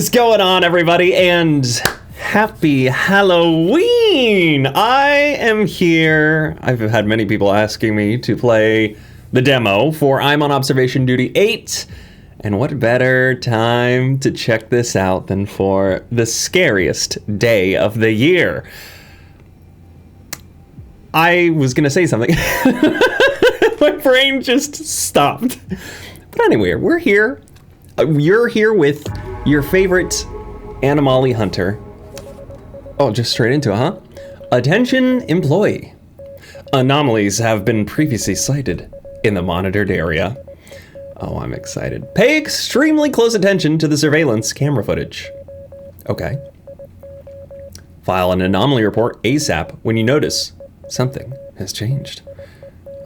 is going on, everybody? And happy Halloween! I am here. I've had many people asking me to play the demo for I'm on Observation Duty 8. And what better time to check this out than for the scariest day of the year? I was gonna say something. My brain just stopped. But anyway, we're here. You're here with your favorite Anomaly hunter. Oh, just straight into it, huh? Attention, employee. Anomalies have been previously sighted in the monitored area. Oh, I'm excited. Pay extremely close attention to the surveillance camera footage. Okay. File an anomaly report ASAP when you notice something has changed.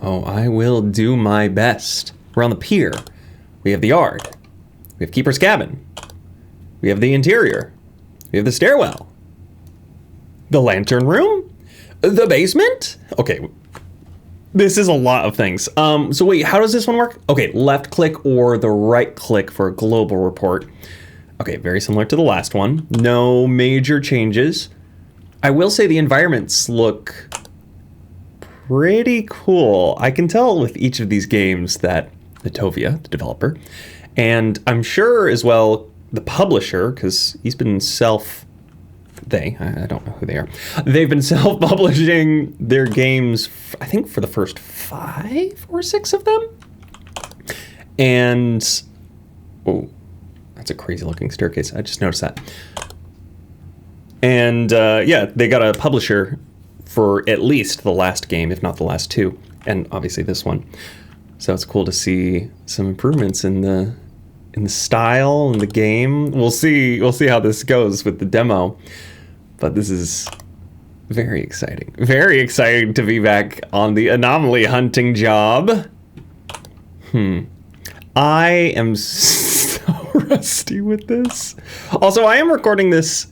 Oh, I will do my best. We're on the pier. We have the yard. We have Keeper's cabin. We have the interior. We have the stairwell. The lantern room? The basement? Okay. This is a lot of things. So wait, how does this one work? Okay, left click or the right click for a global report. Okay, very similar to the last one. No major changes. I will say the environments look pretty cool. I can tell with each of these games that Natovia, the developer, and I'm sure as well the publisher, because he's been I don't know who they are. They've been self-publishing their games, I think, for the first 5 or 6 of them. And, oh, that's a crazy looking staircase. I just noticed that. And yeah, they got a publisher for at least the last game, if not the last 2, and obviously this one. So it's cool to see some improvements in the style and the game. We'll see how this goes with the demo. But this is very exciting. Very exciting to be back on the anomaly hunting job. I am so rusty with this. Also, I am recording this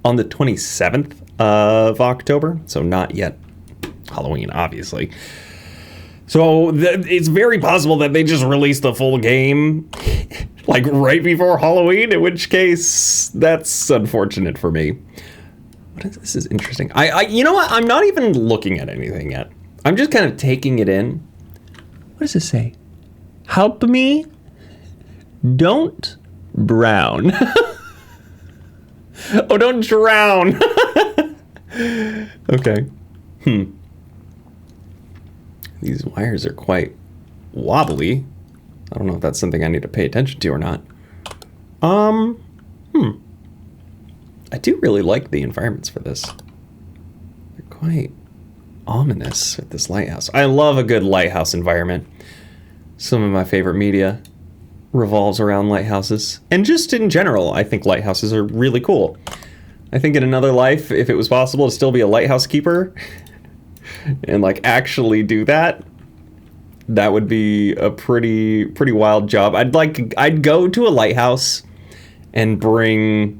on the 27th of October, so not yet Halloween, obviously. So it's very possible that they just released the full game like right before Halloween, in which case that's unfortunate for me. This is interesting. You know what? I'm not even looking at anything yet. I'm just kind of taking it in. What does this say? Help me. Don't drown. Oh, don't drown. Okay. These wires are quite wobbly. I don't know if that's something I need to pay attention to or not. I do really like the environments for this. They're quite ominous with this lighthouse. I love a good lighthouse environment. Some of my favorite media revolves around lighthouses. And just in general, I think lighthouses are really cool. I think in another life, if it was possible to still be a lighthouse keeper and like actually do that, that would be a pretty wild job. I'd go to a lighthouse and bring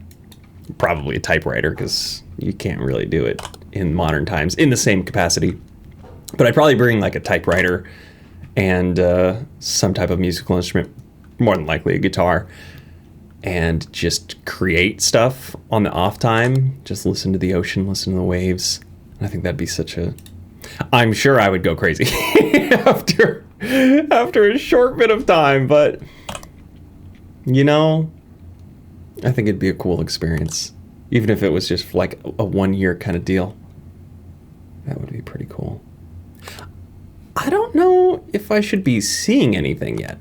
probably a typewriter, because you can't really do it in modern times in the same capacity. But I'd probably bring like a typewriter and some type of musical instrument, more than likely a guitar, and just create stuff on the off time. Just listen to the ocean, listen to the waves. I think that'd be I'm sure I would go crazy after a short bit of time, but you know, I think it'd be a cool experience, even if it was just like a 1-year kind of deal. That would be pretty cool. I don't know if I should be seeing anything yet.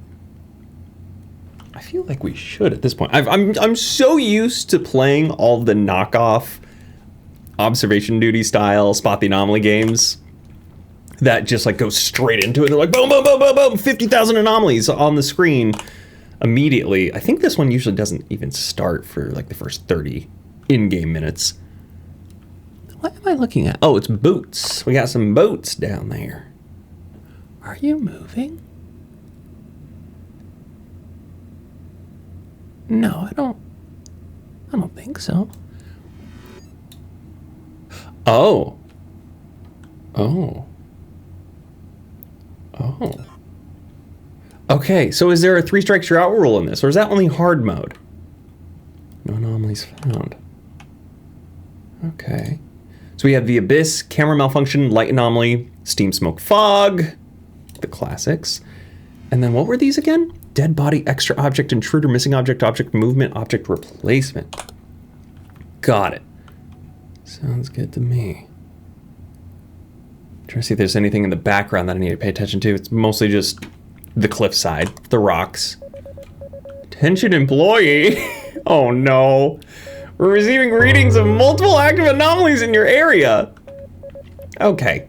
I feel like we should at this point. I'm so used to playing all the knockoff Observation Duty style Spot the Anomaly games that just like go straight into it. They're like boom, boom, boom, boom, boom, 50,000 anomalies on the screen immediately. I think this one usually doesn't even start for like the first 30 in-game minutes. What am I looking at? Oh, it's boats. We got some boats down there. Are you moving? No, I don't think so. Oh. Okay, so is there a 3 strikes you're out rule in this, or is that only hard mode? No anomalies found. Okay. So we have the abyss, camera malfunction, light anomaly, steam, smoke, fog, the classics. And then what were these again? Dead body, extra object, intruder, missing object, object movement, object replacement. Got it. Sounds good to me. Trying to see if there's anything in the background that I need to pay attention to. It's mostly just the cliffside, the rocks. Attention employee. Oh no. We're receiving readings of multiple active anomalies in your area. Okay.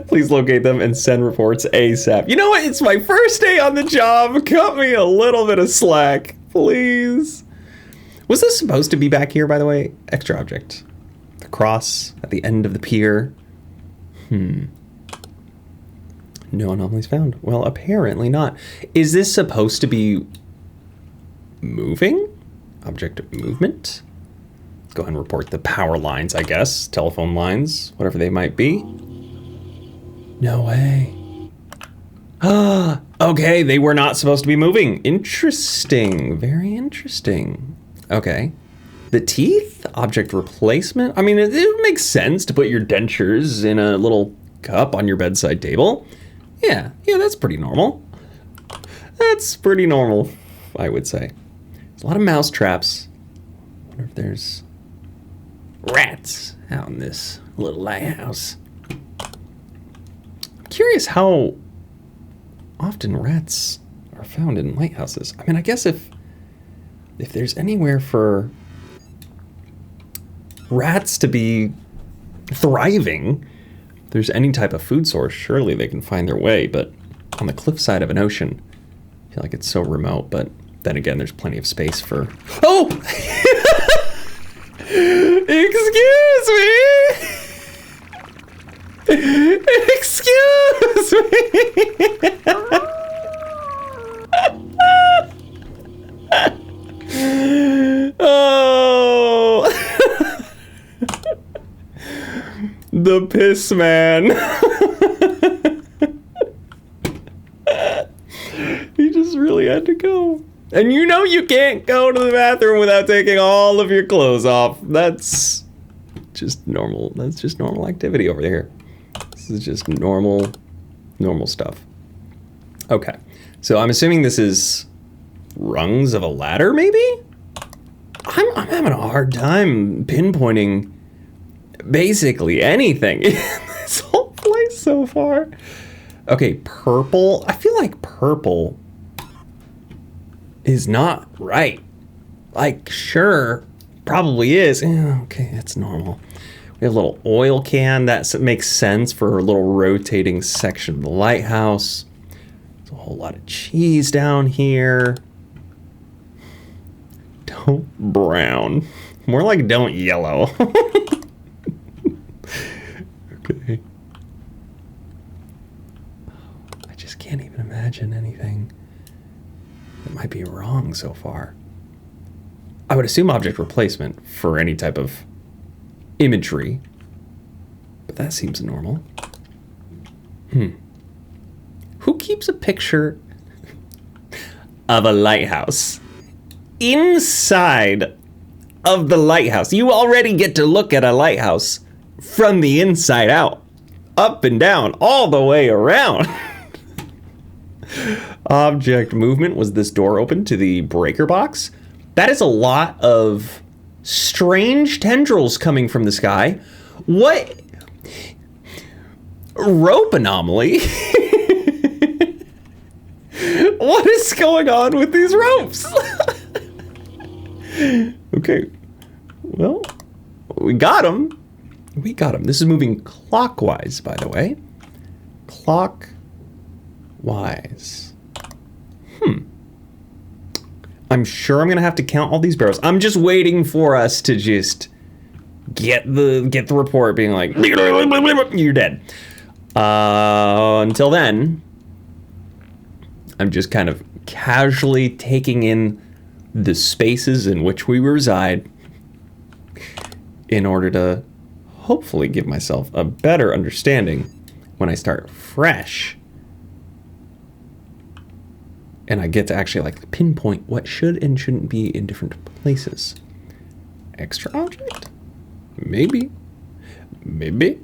Please locate them and send reports ASAP. You know what? It's my first day on the job. Cut me a little bit of slack, please. Was this supposed to be back here, by the way? Extra object. The cross at the end of the pier. No anomalies found. Well, apparently not. Is this supposed to be moving? Object of movement? Let's go ahead and report the power lines, I guess. Telephone lines, whatever they might be. No way. Ah, okay, they were not supposed to be moving. Interesting, very interesting. Okay. The teeth, object replacement. I mean, it makes sense to put your dentures in a little cup on your bedside table. Yeah, that's pretty normal. That's pretty normal, I would say. There's a lot of mouse traps. I wonder if there's rats out in this little lighthouse. I'm curious how often rats are found in lighthouses. I mean, I guess if there's anywhere for rats to be thriving, if there's any type of food source, surely they can find their way. But on the cliffside of an ocean, I feel like it's so remote. But then again, there's plenty of space for... Oh! Excuse me! Excuse me! Oh! The piss man. He just really had to go. And you know you can't go to the bathroom without taking all of your clothes off. That's just normal. That's just normal activity over here. This is just normal stuff. Okay. So I'm assuming this is rungs of a ladder, maybe? I'm having a hard time pinpointing basically anything in this whole place so far. Okay, purple. I feel like purple is not right. Like, sure, probably is. Yeah, okay, that's normal. We have a little oil can. That makes sense for a little rotating section of the lighthouse. There's a whole lot of cheese down here. Don't brown. More like don't yellow. Okay. I just can't even imagine anything that might be wrong so far. I would assume object replacement for any type of imagery, but that seems normal. Who keeps a picture of a lighthouse inside of the lighthouse? You already get to look at a lighthouse from the inside out, up and down, all the way around. Object movement. Was this door open to the breaker box? That is a lot of strange tendrils coming from the sky. What? Rope anomaly? What is going on with these ropes? Okay. Well, we got them. We got them. This is moving clockwise, by the way. Clockwise. I'm sure I'm gonna have to count all these barrels. I'm just waiting for us to just get the report being like, you're dead. Until then, I'm just kind of casually taking in the spaces in which we reside in order to hopefully give myself a better understanding when I start fresh and I get to actually like pinpoint what should and shouldn't be in different places. Extra object? Maybe. Maybe.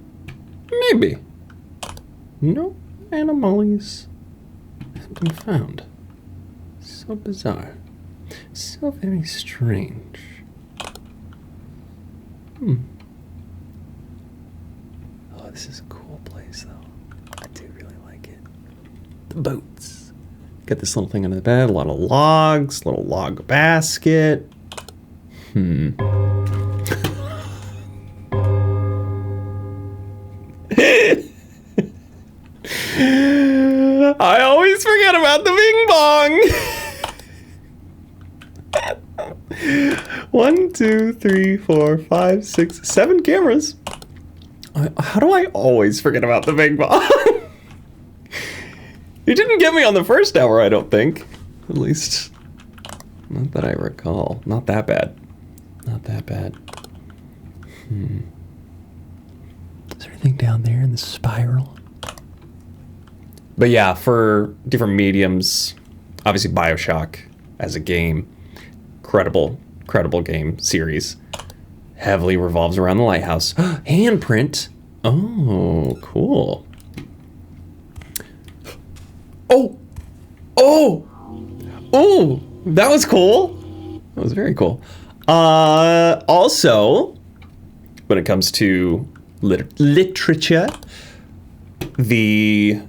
Maybe. No anomalies have been found. So bizarre. So very strange. Oh, this is a cool place, though. I do really like it. The boats. Got this little thing under the bed, a lot of logs, little log basket. I always forget about the Bing Bong. 1, 2, 3, 4, 5, 6, 7 cameras. How do I always forget about the Bing Bong? You didn't get me on the first hour, I don't think. At least, not that I recall. Not that bad. Not that bad. Is there anything down there in the spiral? But yeah, for different mediums, obviously BioShock as a game, credible game series, heavily revolves around the lighthouse. Handprint. Oh, cool. Oh, that was cool. That was very cool. Also, when it comes to literature, the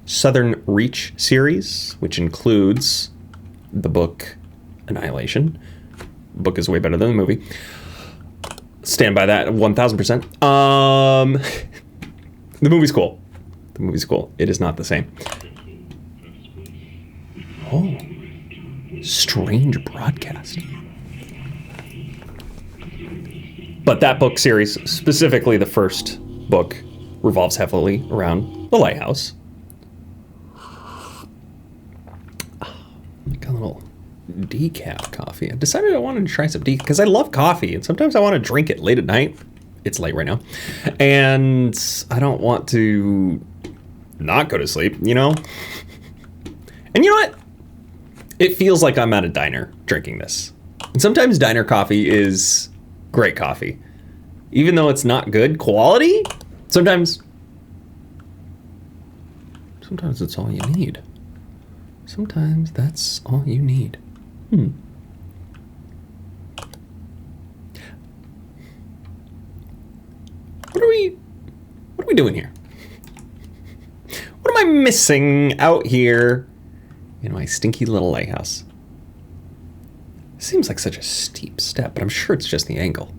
Southern Reach series, which includes the book Annihilation. The book is way better than the movie. Stand by that 1000%. The movie's cool. The movie's cool. It is not the same. Oh, strange broadcast. But that book series, specifically the first book, revolves heavily around the lighthouse. Like a little decaf coffee. I decided I wanted to try some decaf because I love coffee, and sometimes I want to drink it late at night. It's late right now, and I don't want to not go to sleep, you know? And you know what? It feels like I'm at a diner drinking this. And sometimes diner coffee is great coffee. Even though it's not good quality, sometimes it's all you need. Sometimes that's all you need. What are we doing here? What am I missing out here in my stinky little lighthouse? Seems like such a steep step, but I'm sure it's just the angle.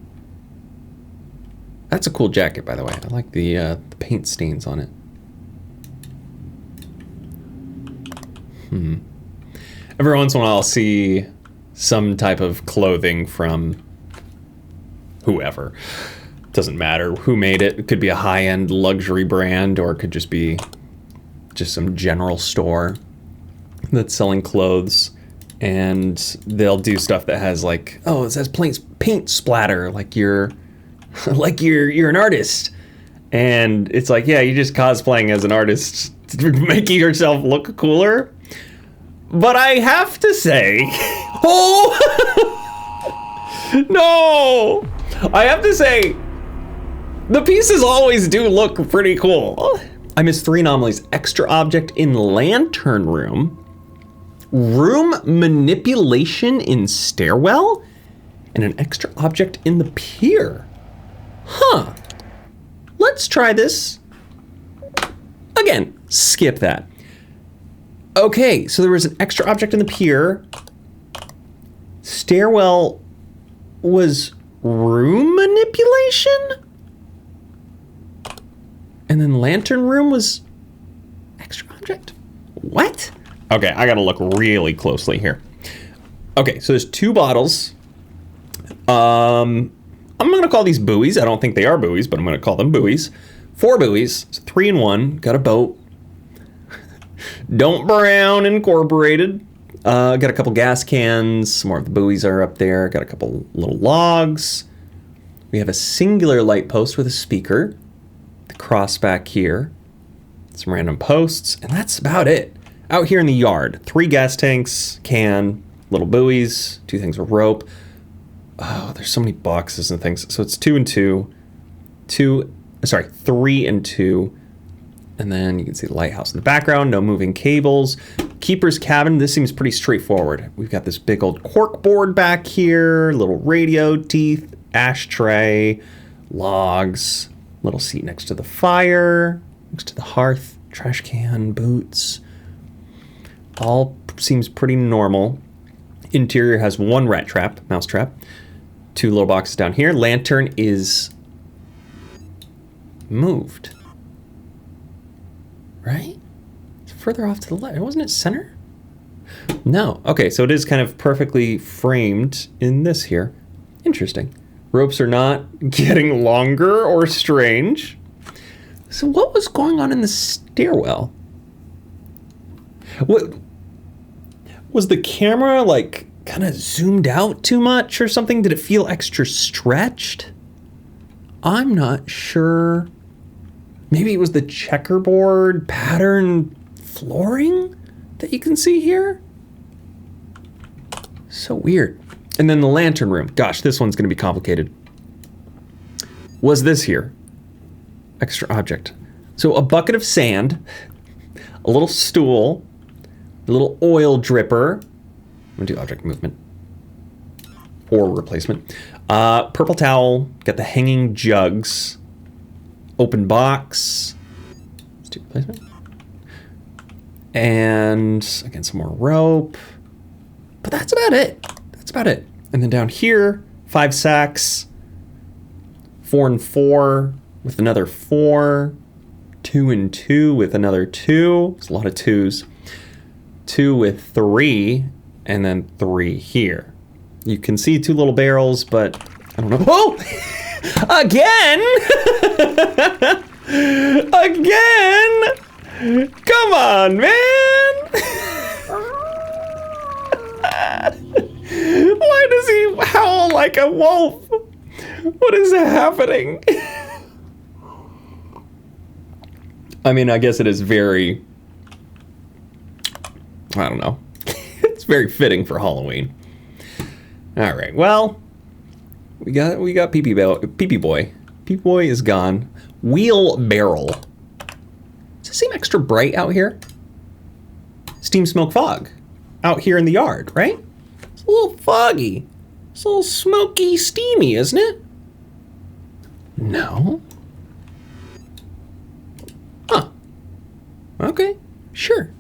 That's a cool jacket, by the way. I like the paint stains on it. Every once in a while I'll see some type of clothing from whoever. Doesn't matter who made it. It could be a high-end luxury brand, or it could just be just some general store that's selling clothes, and they'll do stuff that has like, oh, it says paint splatter, like you're an artist. And it's like, yeah, you're just cosplaying as an artist, making yourself look cooler. But I have to say, no, I have to say, the pieces always do look pretty cool. I missed 3 anomalies. Extra object in lantern room, room manipulation in stairwell, and an extra object in the pier. Huh. Let's try this again. Skip that. Okay, so there was an extra object in the pier. Stairwell was room manipulation? And then lantern room was extra object? What? Okay, I gotta look really closely here. Okay, so there's 2 bottles. I'm gonna call these buoys. I don't think they are buoys, but I'm gonna call them buoys. 4 buoys, so 3 in 1. Got a boat. Don't Brown Incorporated. Got a couple gas cans. Some more of the buoys are up there. Got a couple little logs. We have a singular light post with a speaker. The cross back here. Some random posts, and that's about it. Out here in the yard, 3 gas tanks, can, little buoys, 2 things of rope. Oh, there's so many boxes and things. So it's 2 and 2. 3 and 2. And then you can see the lighthouse in the background, no moving cables. Keeper's cabin, this seems pretty straightforward. We've got this big old cork board back here, little radio teeth, ashtray, logs, little seat next to the fire, next to the hearth, trash can, boots. All seems pretty normal. Interior has 1 rat trap, mouse trap, 2 little boxes down here. Lantern is moved. Right? It's further off to the left. Wasn't it center? No. Okay, so it is kind of perfectly framed in this here. Interesting. Ropes are not getting longer or strange. So what was going on in the stairwell? What was the camera like kind of zoomed out too much or something? Did it feel extra stretched? I'm not sure. Maybe it was the checkerboard pattern flooring that you can see here. So weird. And then the lantern room. Gosh, this one's going to be complicated. Was this here? Extra object. So a bucket of sand, a little stool, a little oil dripper. I'm going to do object movement or replacement. Purple towel, got the hanging jugs. Open box. Let's do replacement. And again, some more rope. But that's about it. That's about it. And then down here, 5 sacks. 4 and 4 with another 4. 2 and 2 with another 2. It's a lot of 2s. 2 with 3. And then 3 here. You can see 2 little barrels, but I don't know. Oh! Again? Again? Come on, man! Why does he howl like a wolf? What is happening? I mean, I guess it is very... I don't know. It's very fitting for Halloween. All right, well... We got Pee-Pee Boy. Pee-Pee Boy is gone. Wheelbarrow. Does it seem extra bright out here? Steam, smoke, fog. Out here in the yard, right? It's a little foggy. It's a little smoky, steamy, isn't it? No. Huh. Okay. Sure.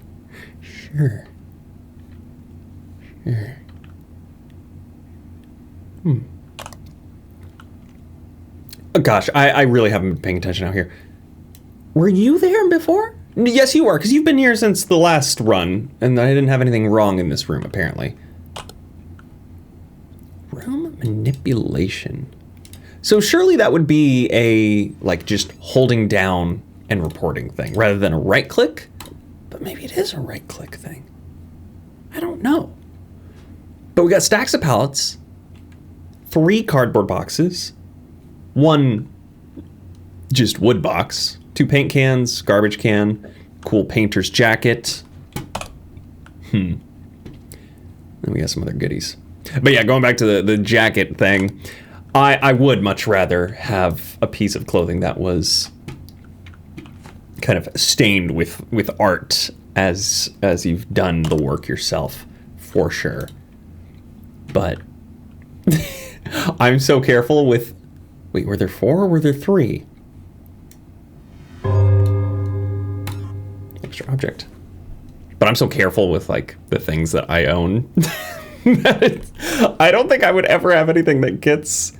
Oh, gosh, I really haven't been paying attention out here. Were you there before? Yes, you were, because you've been here since the last run, and I didn't have anything wrong in this room, apparently. Room manipulation. So surely that would be a, like, just holding down and reporting thing, rather than a right-click? But maybe it is a right-click thing. I don't know. But we got stacks of pallets, 3 cardboard boxes, 1 just wood box, 2 paint cans, garbage can, cool painter's jacket. Then we got some other goodies. But yeah, going back to the jacket thing, I would much rather have a piece of clothing that was kind of stained with art as you've done the work yourself, for sure. But I'm so careful with... Wait, were there 4 or were there 3? Extra object. But I'm so careful with, like, the things that I own. I don't think I would ever have anything that gets,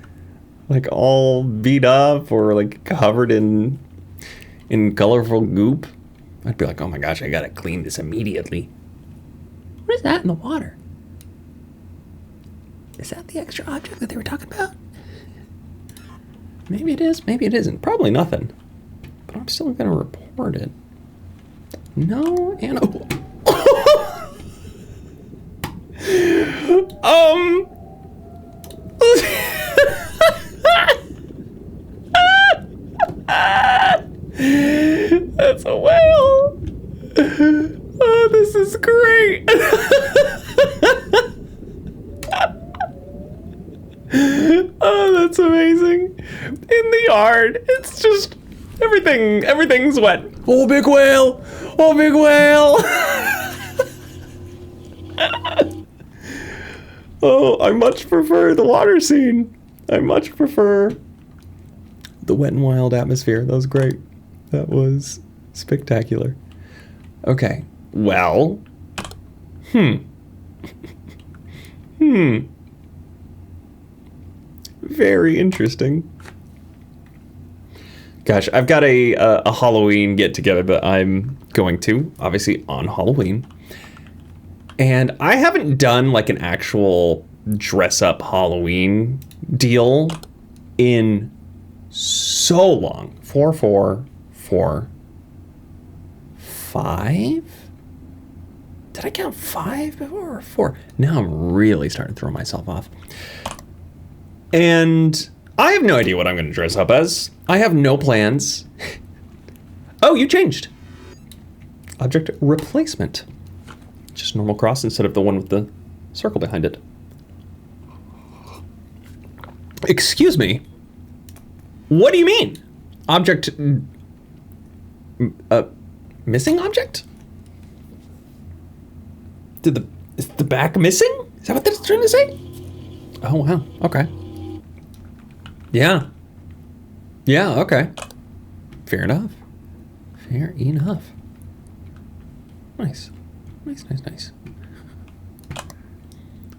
like, all beat up or, like, covered in colorful goop. I'd be like, oh my gosh, I gotta clean this immediately. What is that in the water? Is that the extra object that they were talking about? Maybe it is, maybe it isn't. Probably nothing. But I'm still gonna report it. No, Anna. That's a whale. Oh, this This is great. Oh, that's amazing. In the yard, it's just everything's wet. Oh, big whale. Oh, big whale. Oh, I much prefer the water scene. I much prefer the wet and wild atmosphere. That was great. That was spectacular. Okay. Well. Very interesting. Gosh, I've got a Halloween get together that I'm going to, obviously on Halloween. And I haven't done like an actual dress up Halloween deal in so long. 4, 4, 4, 5? Did I count 5 before or 4? Now I'm really starting to throw myself off. And I have no idea what I'm going to dress up as. I have no plans. Oh, you changed. Object replacement. Just normal cross instead of the one with the circle behind it. Excuse me. What do you mean? Object... missing object? Is the back missing? Is that what that's trying to say? Oh, wow. Okay. Yeah. Yeah, okay. Fair enough. Fair enough. Nice. Nice.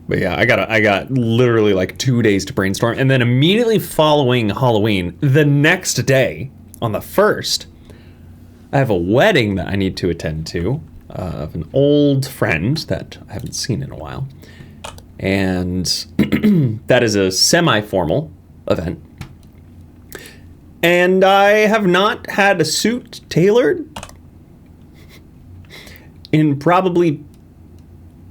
But yeah, I got literally like 2 days to brainstorm, and then immediately following Halloween, the next day, on the 1st, I have a wedding that I need to attend to of an old friend that I haven't seen in a while. And that is a semi-formal event. And I have not had a suit tailored in probably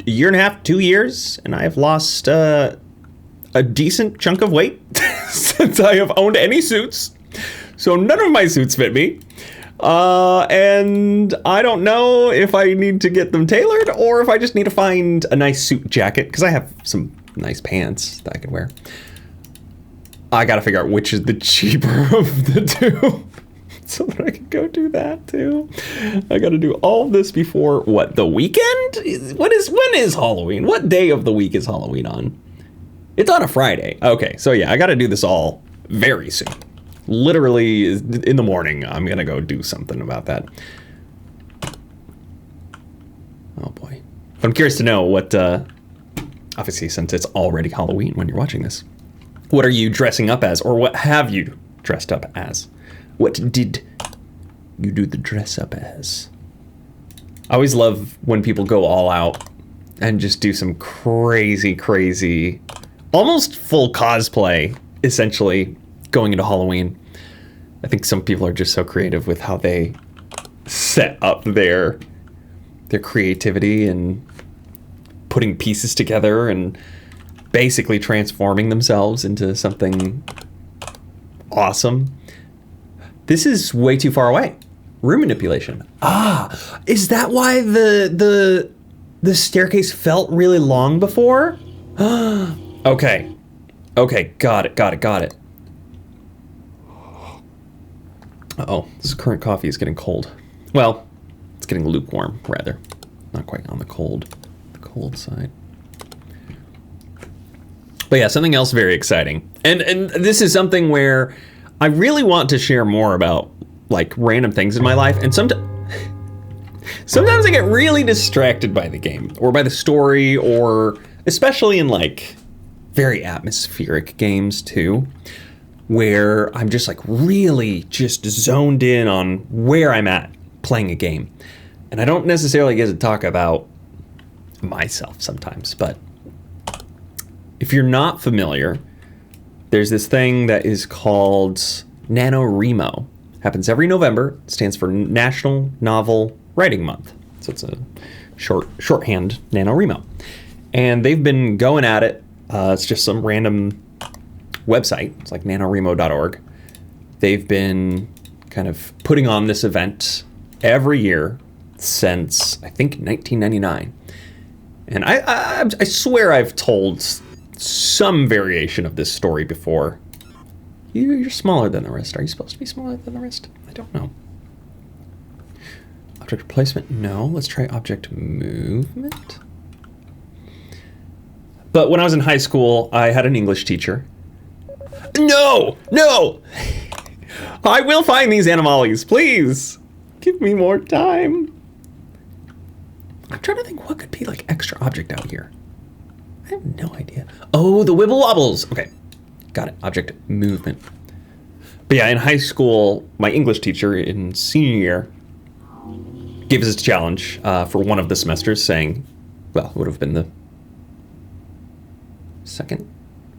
a year and a half, 2 years, and I have lost a decent chunk of weight since I have owned any suits. So none of my suits fit me. And I don't know if I need to get them tailored or if I just need to find a nice suit jacket, because I have some nice pants that I could wear. I gotta figure out which is the cheaper of the two so that I can go do that too. I gotta do all this before, what, the weekend? When is Halloween? What day of the week is Halloween on? It's on a Friday. Okay, so yeah, I gotta do this all very soon. Literally in the morning, I'm gonna go do something about that. Oh boy. I'm curious to know what, obviously since it's already Halloween when you're watching this, what are you dressing up as, or what have you dressed up as? What did you do the dress up as? I always love when people go all out and just do some crazy, almost full cosplay, essentially, going into Halloween. I think some people are just so creative with how they set up their creativity and putting pieces together and basically transforming themselves into something awesome. This is way too far away. Room manipulation. Ah, is that why the staircase felt really long before? Okay, got it. Uh-oh, this current coffee is getting cold. Well, it's getting lukewarm, rather. Not quite on the cold side. But yeah, something else very exciting. And this is something where I really want to share more about like random things in my life. And sometimes I get really distracted by the game or by the story, or especially in like very atmospheric games too, where I'm just like really just zoned in on where I'm at playing a game. And I don't necessarily get to talk about myself sometimes, but if you're not familiar, there's this thing that is called NaNoWriMo. Happens every November. It stands for National Novel Writing Month. So it's a shorthand NaNoWriMo. And they've been going at it. It's just some random website. It's like nanowrimo.org. They've been kind of putting on this event every year since, I think, 1999. And I swear I've told some variation of this story before. You're smaller than the rest. Are you supposed to be smaller than the rest? I don't know. Object replacement? No. Let's try object movement. But when I was in high school, I had an English teacher. No! No! I will find these anomalies. Please! Give me more time. I'm trying to think what could be like extra object out here. I have no idea. Oh, the wibble wobbles. Okay, got it. Object movement. But yeah, in high school, my English teacher in senior year gave us a challenge for one of the semesters, saying, well, it would have been the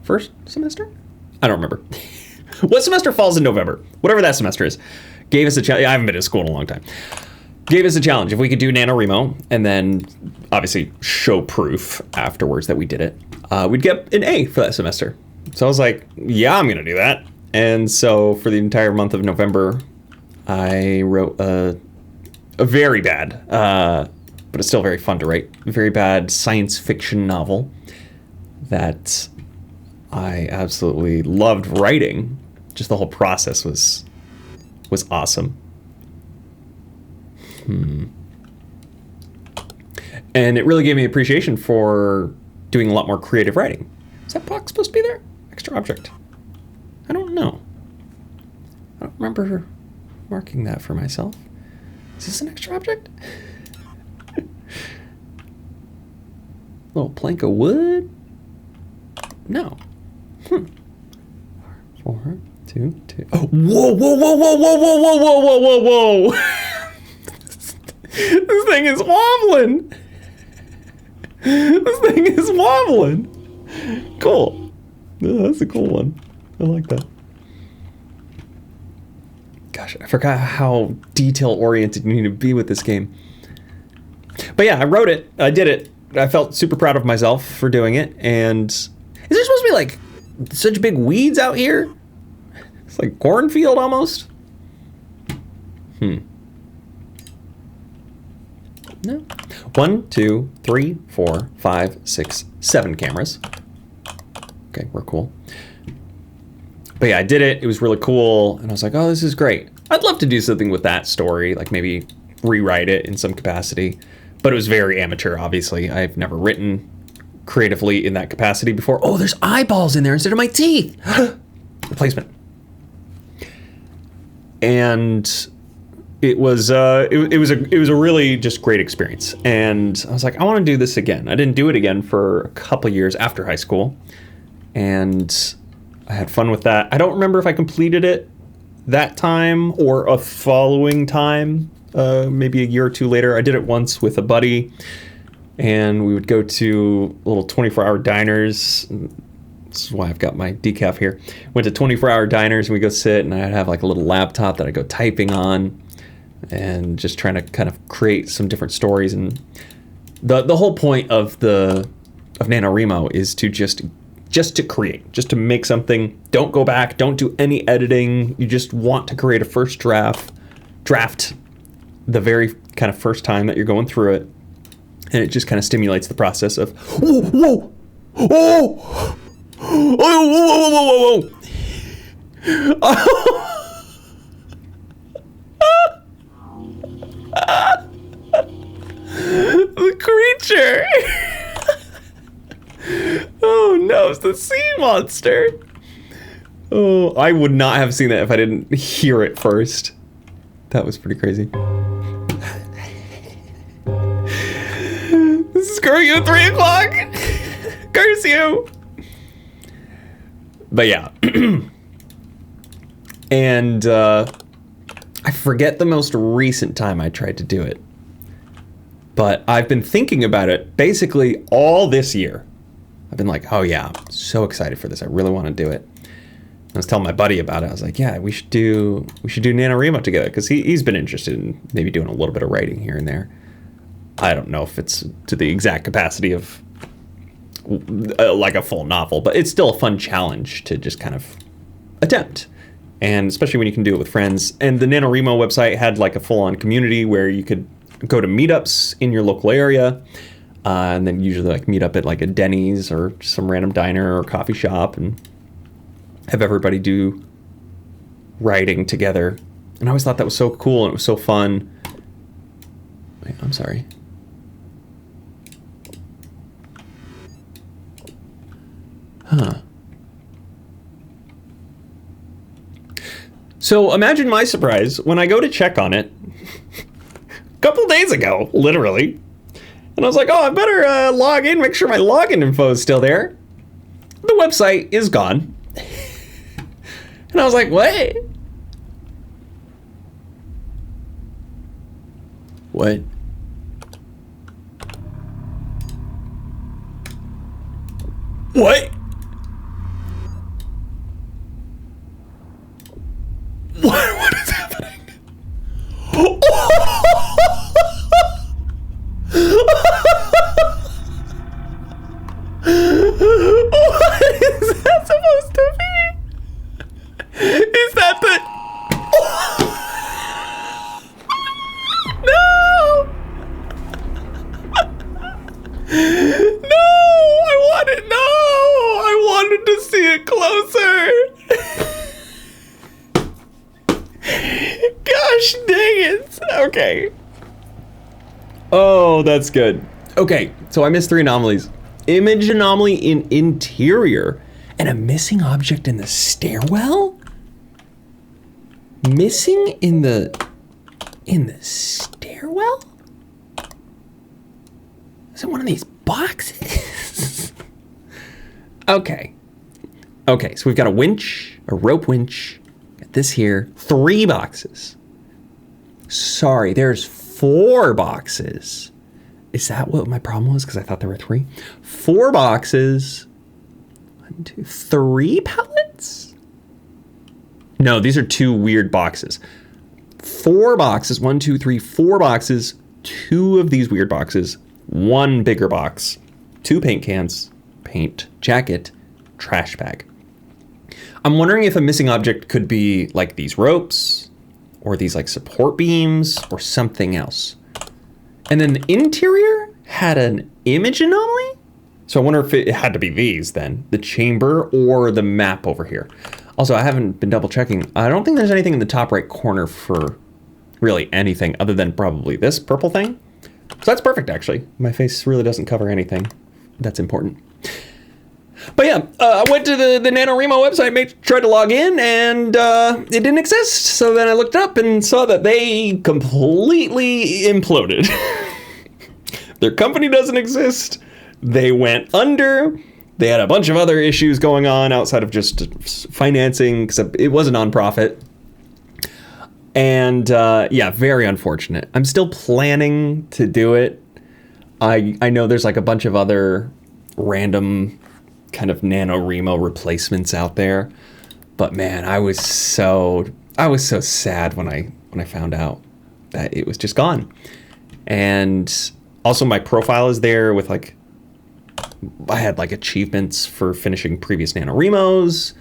first semester? I don't remember. What semester falls in November? Whatever that semester is. Gave us a challenge. I haven't been to school in a long time. Gave us a challenge. If we could do NaNoWriMo and then obviously show proof afterwards that we did it, we'd get an A for that semester. So I was like, yeah, I'm going to do that. And so for the entire month of November, I wrote a very bad, but it's still very fun to write, very bad science fiction novel that I absolutely loved writing. Just the whole process was awesome. And it really gave me appreciation for doing a lot more creative writing. Is that box supposed to be there? Extra object. I don't know. I don't remember marking that for myself. Is this an extra object? Little plank of wood? No. 4, 2, 2. Oh, whoa, whoa, whoa, whoa, whoa, whoa, whoa, whoa, whoa, whoa, whoa. This thing is wobbling. This thing is wobbling. Cool. Oh, that's a cool one. I like that. Gosh, I forgot how detail-oriented you need to be with this game. But yeah, I wrote it. I did it. I felt super proud of myself for doing it. And is there supposed to be like such big weeds out here? It's like cornfield almost. No. 1, 2, 3, 4, 5, 6, 7 cameras. Okay, we're cool. But yeah, I did it. It was really cool. And I was like, oh, this is great. I'd love to do something with that story, like maybe rewrite it in some capacity. But it was very amateur, obviously. I've never written creatively in that capacity before. Oh, there's eyeballs in there instead of my teeth. Replacement. And it was it was a really just great experience. And I was like, I want to do this again. I didn't do it again for a couple years after high school. And I had fun with that. I don't remember if I completed it that time or a following time, maybe a year or two later. I did it once with a buddy, and we would go to little 24-hour diners. This is why I've got my decaf here. Went to 24-hour diners, and we go sit, and I'd have like a little laptop that I go typing on and just trying to kind of create some different stories. And the whole point of NaNoWriMo is to just to create, just to make something. Don't go back, don't do any editing. You just want to create a first draft the very kind of first time that you're going through it. And it just kind of stimulates the process of, whoa, whoa, oh, oh, whoa, whoa, whoa, whoa, whoa. The creature. Oh no, it's the sea monster. Oh, I would not have seen that if I didn't hear it first. That was pretty crazy. Screw you, 3 o'clock. Curse you. But yeah. And I forget the most recent time I tried to do it. But I've been thinking about it basically all this year. I've been like, oh yeah, I'm so excited for this. I really want to do it. I was telling my buddy about it. I was like, yeah, we should do NaNoWriMo together, because he's been interested in maybe doing a little bit of writing here and there. I don't know if it's to the exact capacity of like a full novel, but it's still a fun challenge to just kind of attempt. And especially when you can do it with friends. And the NaNoWriMo website had like a full-on community where you could go to meetups in your local area, and then usually like meet up at like a Denny's or some random diner or coffee shop and have everybody do writing together. And I always thought that was so cool and it was so fun. Wait, I'm sorry. Huh. So imagine my surprise when I go to check on it a couple days ago, literally. And I was like, oh, I better log in, make sure my login info is still there. The website is gone. And I was like, what? What? What? What is happening? What is that supposed to be? Is that the... No! No! I wanted to see it closer. Gosh dang it. Okay. Oh, that's good. Okay, so I missed 3 anomalies. Image anomaly in interior and a missing object in the stairwell? Missing in the stairwell? Is it one of these boxes? Okay. Okay, so we've got a winch, a rope winch, got this here, 3 boxes. Sorry, there's 4 boxes. Is that what my problem was? Because I thought there were 3. 4 boxes. 1, 2, 3 pallets? No, these are 2 weird boxes. 4 boxes. 1, 2, 3, 4 boxes. 2 of these weird boxes. 1 bigger box. 2 paint cans. Paint jacket. Trash bag. I'm wondering if a missing object could be like these ropes or these like support beams or something else. And then the interior had an image anomaly? So I wonder if it had to be these then, the chamber or the map over here. Also, I haven't been double checking. I don't think there's anything in the top right corner for really anything other than probably this purple thing. So that's perfect, actually. My face really doesn't cover anything that's important. But yeah, I went to the NaNoWriMo website, tried to log in, and it didn't exist. So then I looked up and saw that they completely imploded. Their company doesn't exist. They went under. They had a bunch of other issues going on outside of just financing, because it was a nonprofit. And yeah, very unfortunate. I'm still planning to do it. I know there's like a bunch of other random kind of NaNoWriMo replacements out there, but man, I was so sad when I found out that it was just gone. And also my profile is there with like, I had like achievements for finishing previous NaNoWriMos,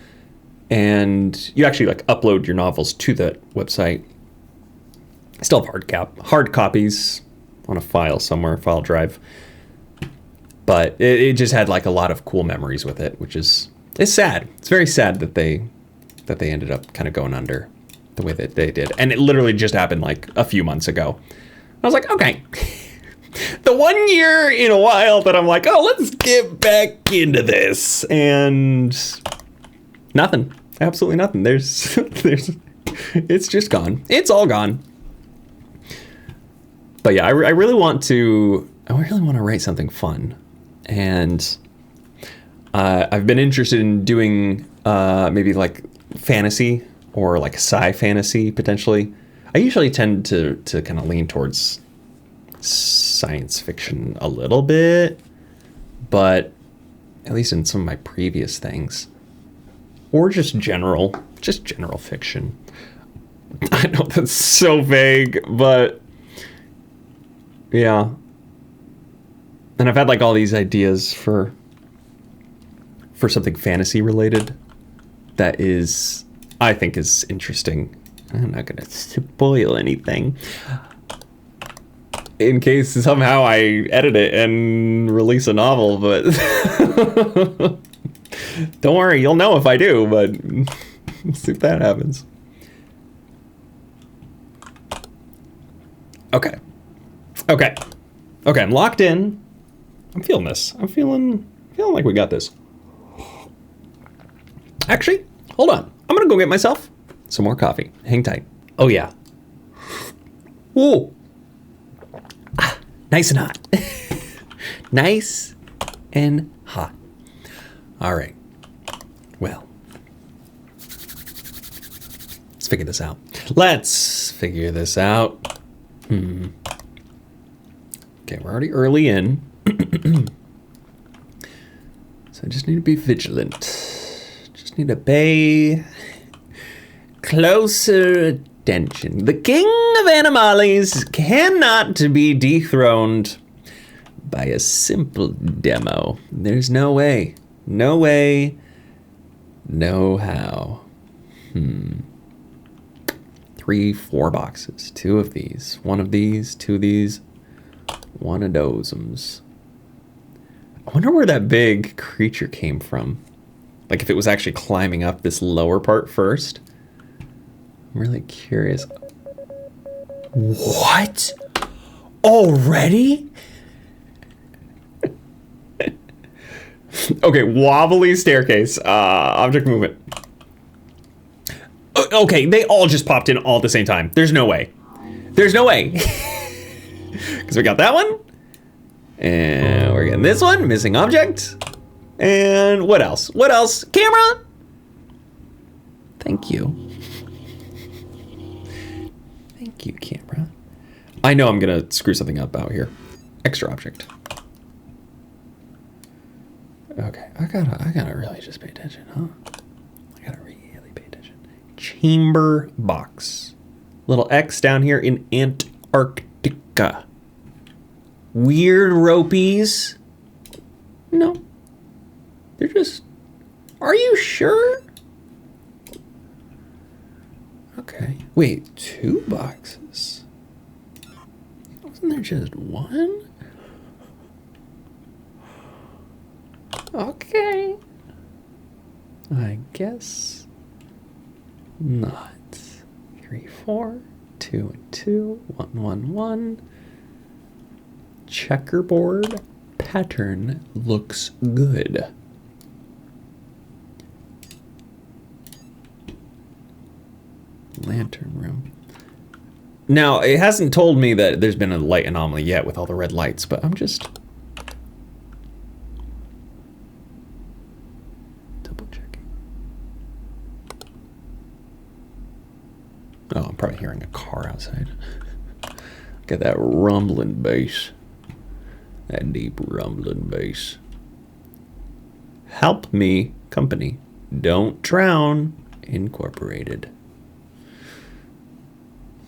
and you actually like upload your novels to that website. I still have hard copies on a file somewhere, file drive. But it just had like a lot of cool memories with it, which it's sad. It's very sad that they ended up kind of going under the way that they did. And it literally just happened like a few months ago. I was like, okay. The 1 year in a while that I'm like, oh, let's get back into this. And nothing. Absolutely nothing. There's it's just gone. It's all gone. But yeah, I really want to write something fun. And I've been interested in doing maybe like fantasy or like sci fantasy potentially. I usually tend to kind of lean towards science fiction a little bit, but at least in some of my previous things, or just general fiction. I know that's so vague, but yeah. And I've had like all these ideas for something fantasy related that I think is interesting. I'm not gonna spoil anything. in case somehow I edit it and release a novel, but don't worry, you'll know if I do, but we'll see if that happens. Okay. Okay. Okay, I'm locked in. I'm feeling this. I'm feeling like we got this. Actually, hold on. I'm gonna go get myself some more coffee. Hang tight. Oh yeah. Ooh. Ah, nice and hot. Nice and hot. All right. Well, let's figure this out. Let's figure this out. Okay, we're already early in. So I just need to be vigilant. Just need to pay closer attention. The king of anomalies cannot be dethroned by a simple demo. There's no way. No way. No how. 3, 4 boxes. 2 of these. 1 of these. 2 of these. 1 of dozems. I wonder where that big creature came from. Like if it was actually climbing up this lower part first. I'm really curious. What? Already? Okay, wobbly staircase. Object movement. Okay, they all just popped in all at the same time. There's no way. There's no way. Because we got that one. And we're getting this one. Missing object. And what else? What else? Camera? Thank you. Thank you, camera. I know I'm going to screw something up out here. Extra object. Okay, I gotta really just pay attention, huh? I gotta really pay attention. Chamber box. Little X down here in Antarctica. Weird ropies. No. They're just... Are you sure? Okay. Wait, 2 boxes? Wasn't there just 1? Okay. I guess not. 3, 4, 2 and 2, 1, 1, 1. Checkerboard pattern looks good. Lantern room. Now, it hasn't told me that there's been a light anomaly yet with all the red lights, but I'm just double checking. Oh, I'm probably hearing a car outside. Get that rumbling bass. That deep rumbling bass. Help me, company. Don't drown. Incorporated.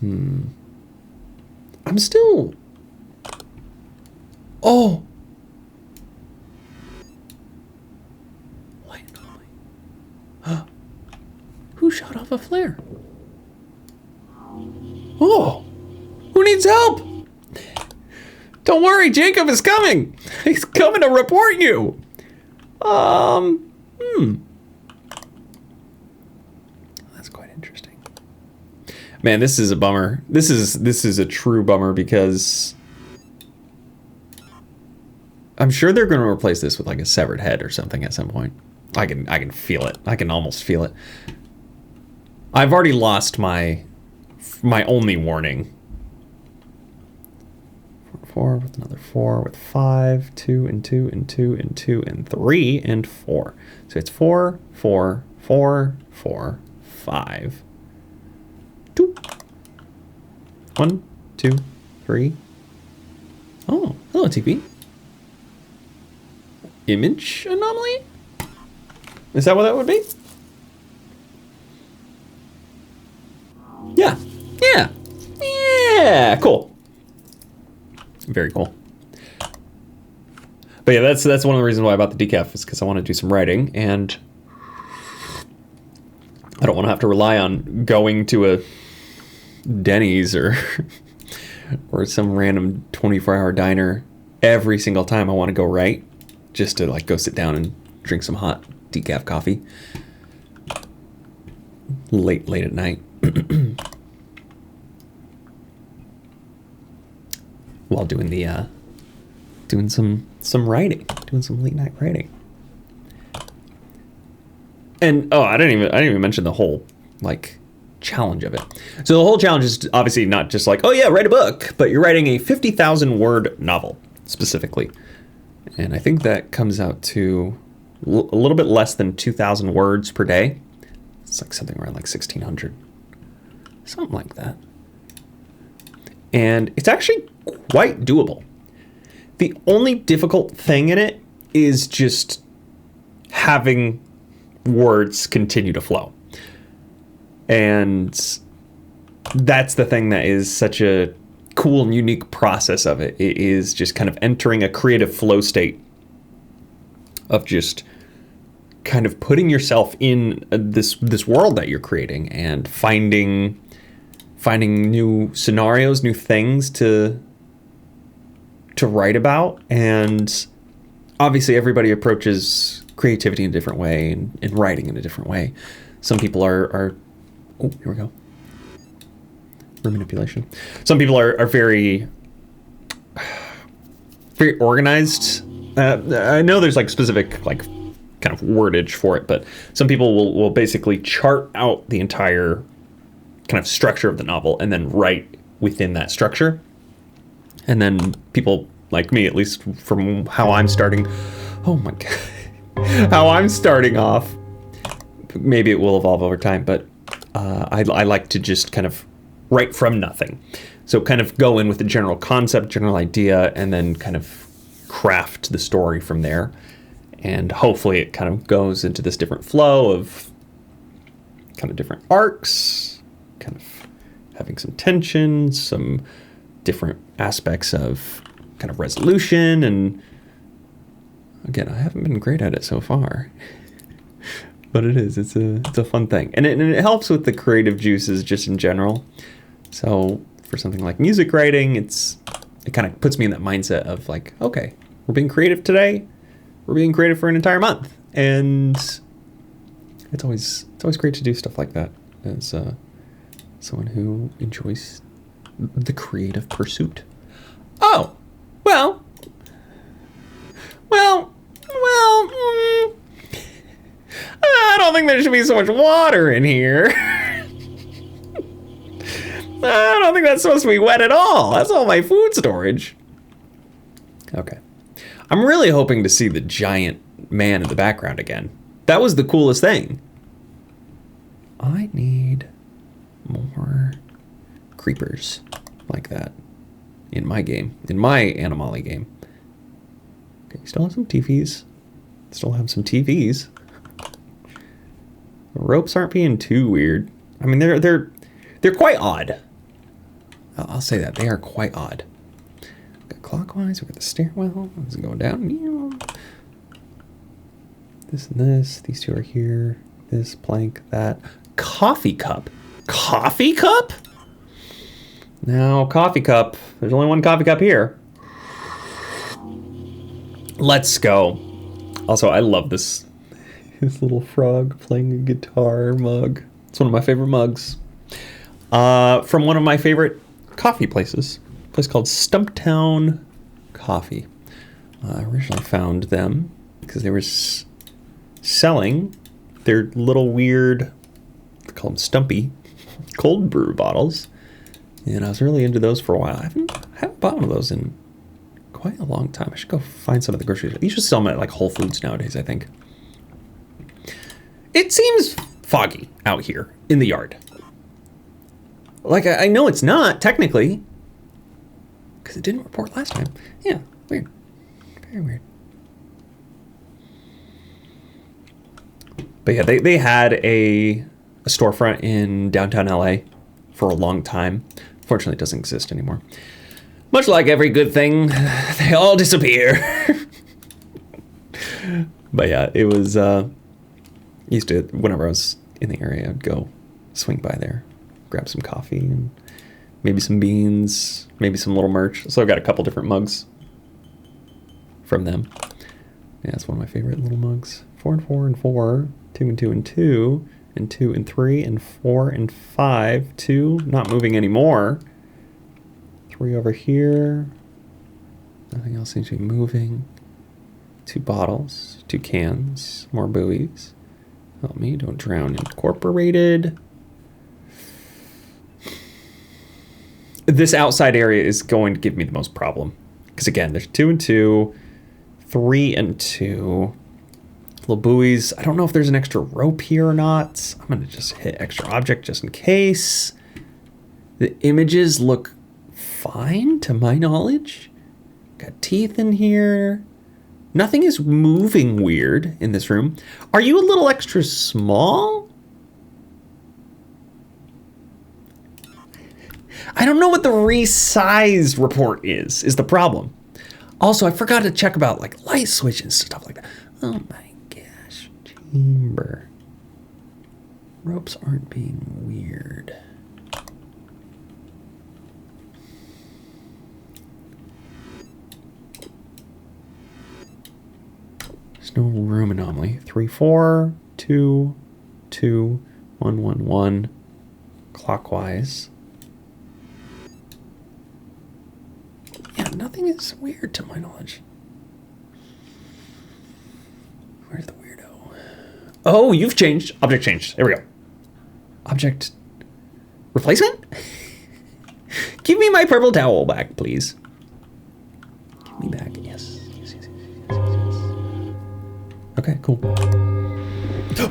I'm still... Oh! Light anomaly. Who shot off a flare? Oh! Who needs help? Don't worry, Jacob is coming. He's coming to report you. That's quite interesting. Man, this is a bummer. This is a true bummer because I'm sure they're going to replace this with like a severed head or something at some point. I can feel it. I can almost feel it. I've already lost my only warning. 4 with another 4 with 5, 2 and 2 and 2 and 2 and 3 and 4. So it's 4, 4, 4, 4, 5. 2. 1, 2, 3. Oh, hello, TP. Image anomaly? Is that what that would be? Yeah. Yeah. Yeah. Cool. Very cool. But yeah, that's one of the reasons why I bought the decaf is because I want to do some writing, and I don't want to have to rely on going to a Denny's or or some random 24-hour diner every single time I want to go write, just to like go sit down and drink some hot decaf coffee late at night. While doing the doing some writing, doing some late night writing. And I didn't even mention the whole like challenge of it. So the whole challenge is obviously not just like, oh yeah, write a book, but you're writing a 50,000 word novel specifically. And I think that comes out to a little bit less than 2,000 words per day. It's like something around like 1,600, something like that. And it's actually quite doable. The only difficult thing in it is just having words continue to flow. And that's the thing that is such a cool and unique process of it. It is just kind of entering a creative flow state of just kind of putting yourself in this world that you're creating and finding new scenarios, new things to write about. And obviously everybody approaches creativity in a different way and writing in a different way. Some people are oh, here we go. Word manipulation. Some people are very organized. I know there's like specific like kind of wordage for it, but some people will basically chart out the entire kind of structure of the novel and then write within that structure. And then people like me, at least from how I'm starting, oh my God, how I'm starting off, maybe it will evolve over time, but I like to just kind of write from nothing. So kind of go in with the general concept, general idea, and then kind of craft the story from there. And hopefully it kind of goes into this different flow of kind of different arcs, kind of having some tension, some different aspects of kind of resolution. And again, I haven't been great at it so far, but it's a fun thing. And it helps with the creative juices just in general. So for something like music writing, it kind of puts me in that mindset of like, okay, we're being creative today. We're being creative for an entire month. And it's always great to do stuff like that as someone who enjoys the creative pursuit. Oh, well, I don't think there should be so much water in here. I don't think that's supposed to be wet at all. That's all my food storage. Okay. I'm really hoping to see the giant man in the background again. That was the coolest thing. I need more creepers like that in my game, in my Anomaly game. Okay, still have some TVs. Still have some TVs. The ropes aren't being too weird. I mean, they're quite odd. I'll say that they are quite odd. Got clockwise. We got the stairwell. It's going down. This and this. These two are here. This plank. That coffee cup. Coffee cup? Now, coffee cup. There's only one coffee cup here. Let's go. Also, I love this little frog playing a guitar mug. It's one of my favorite mugs. From one of my favorite coffee places. A place called Stumptown Coffee. I originally found them because they were selling their little weird, they call them Stumpy, cold brew bottles. And I was really into those for a while. I haven't bought one of those in quite a long time. I should go find some at the grocery store. You should sell them at like Whole Foods nowadays, I think. It seems foggy out here in the yard. Like, I know it's not, technically. Because it didn't report last time. Yeah, weird. Very weird. But yeah, they had a storefront in downtown LA for a long time. Fortunately, it doesn't exist anymore. Much like every good thing, they all disappear. But yeah, it was, used to, whenever I was in the area, I'd go swing by there, grab some coffee, and Maybe some beans, maybe some little merch. So I've got a couple different mugs from them. Yeah, it's one of my favorite little mugs. 4 and 4 and 4, 2 and 2 and 2, and 2 and 3 and 4 and 5. 2, not moving anymore. 3 over here. Nothing else seems to be moving. 2 bottles, 2 cans, more buoys. Help me, don't drown. Incorporated. This outside area is going to give me the most problem. Because again, there's 2 and 2, 3 and 2. Little buoys. I don't know if there's an extra rope here or not. I'm going to just hit extra object just in case. The images look fine to my knowledge. Got teeth in here. Nothing is moving weird in this room. Are you a little extra small? I don't know what the resized report is the problem. Also, I forgot to check about like light switches and stuff like that. Oh my gosh. Chamber. Ropes aren't being weird. There's no room anomaly. 3, 4, 2, 2, 1, 1, 1. Clockwise. Yeah, nothing is weird to my knowledge. Where's the weirdo? Oh, you've changed. Object changed. There we go. Object replacement? Give me my purple towel back, please. Give me back. Yes. Yes, yes, yes, yes, yes. Okay, cool.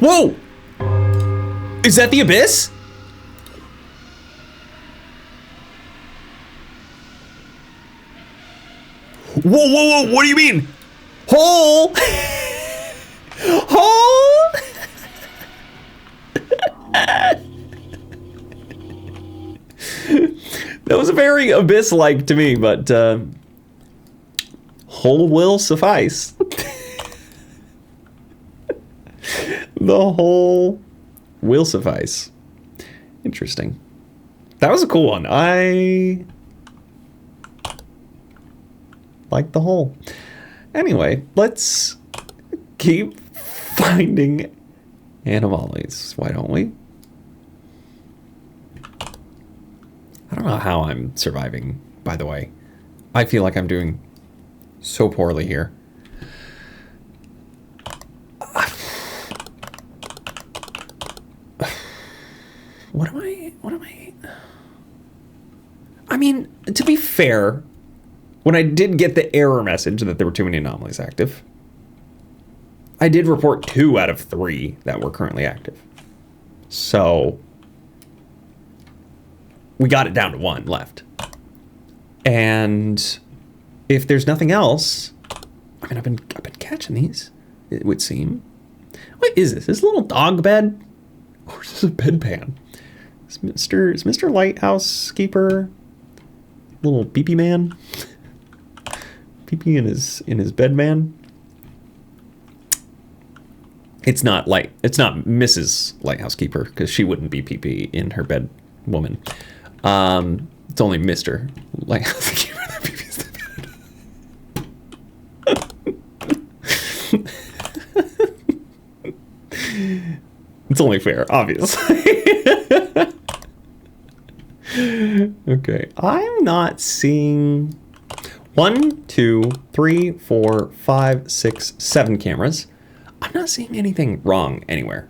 Whoa! Is that the abyss? Whoa, whoa, whoa, what do you mean? Hole! Hole! That was very abyss-like to me, but hole will suffice. The hole will suffice. Interesting. That was a cool one. I like the hole. Anyway, let's keep finding anomalies. Why don't we? I don't know how I'm surviving, by the way. I feel like I'm doing so poorly here. What am I? I mean, to be fair, when I did get the error message that there were too many anomalies active, I did report 2 out of 3 that were currently active. So we got it down to 1 left. And if there's nothing else, I mean, I've been catching these, it would seem. What is this? Is this a little dog bed? Or is this a bedpan? Is Mr. Lighthouse Keeper little pee-pee man? Pee-pee in his bed man? It's not Mrs. Lighthouse Keeper, because she wouldn't be pee-pee in her bed woman. It's only Mr. Lighthouse Keeper that pee-pees the bed. It's only fair, obviously. Okay, I'm not seeing 1, 2, 3, 4, 5, 6, 7 cameras. I'm not seeing anything wrong anywhere.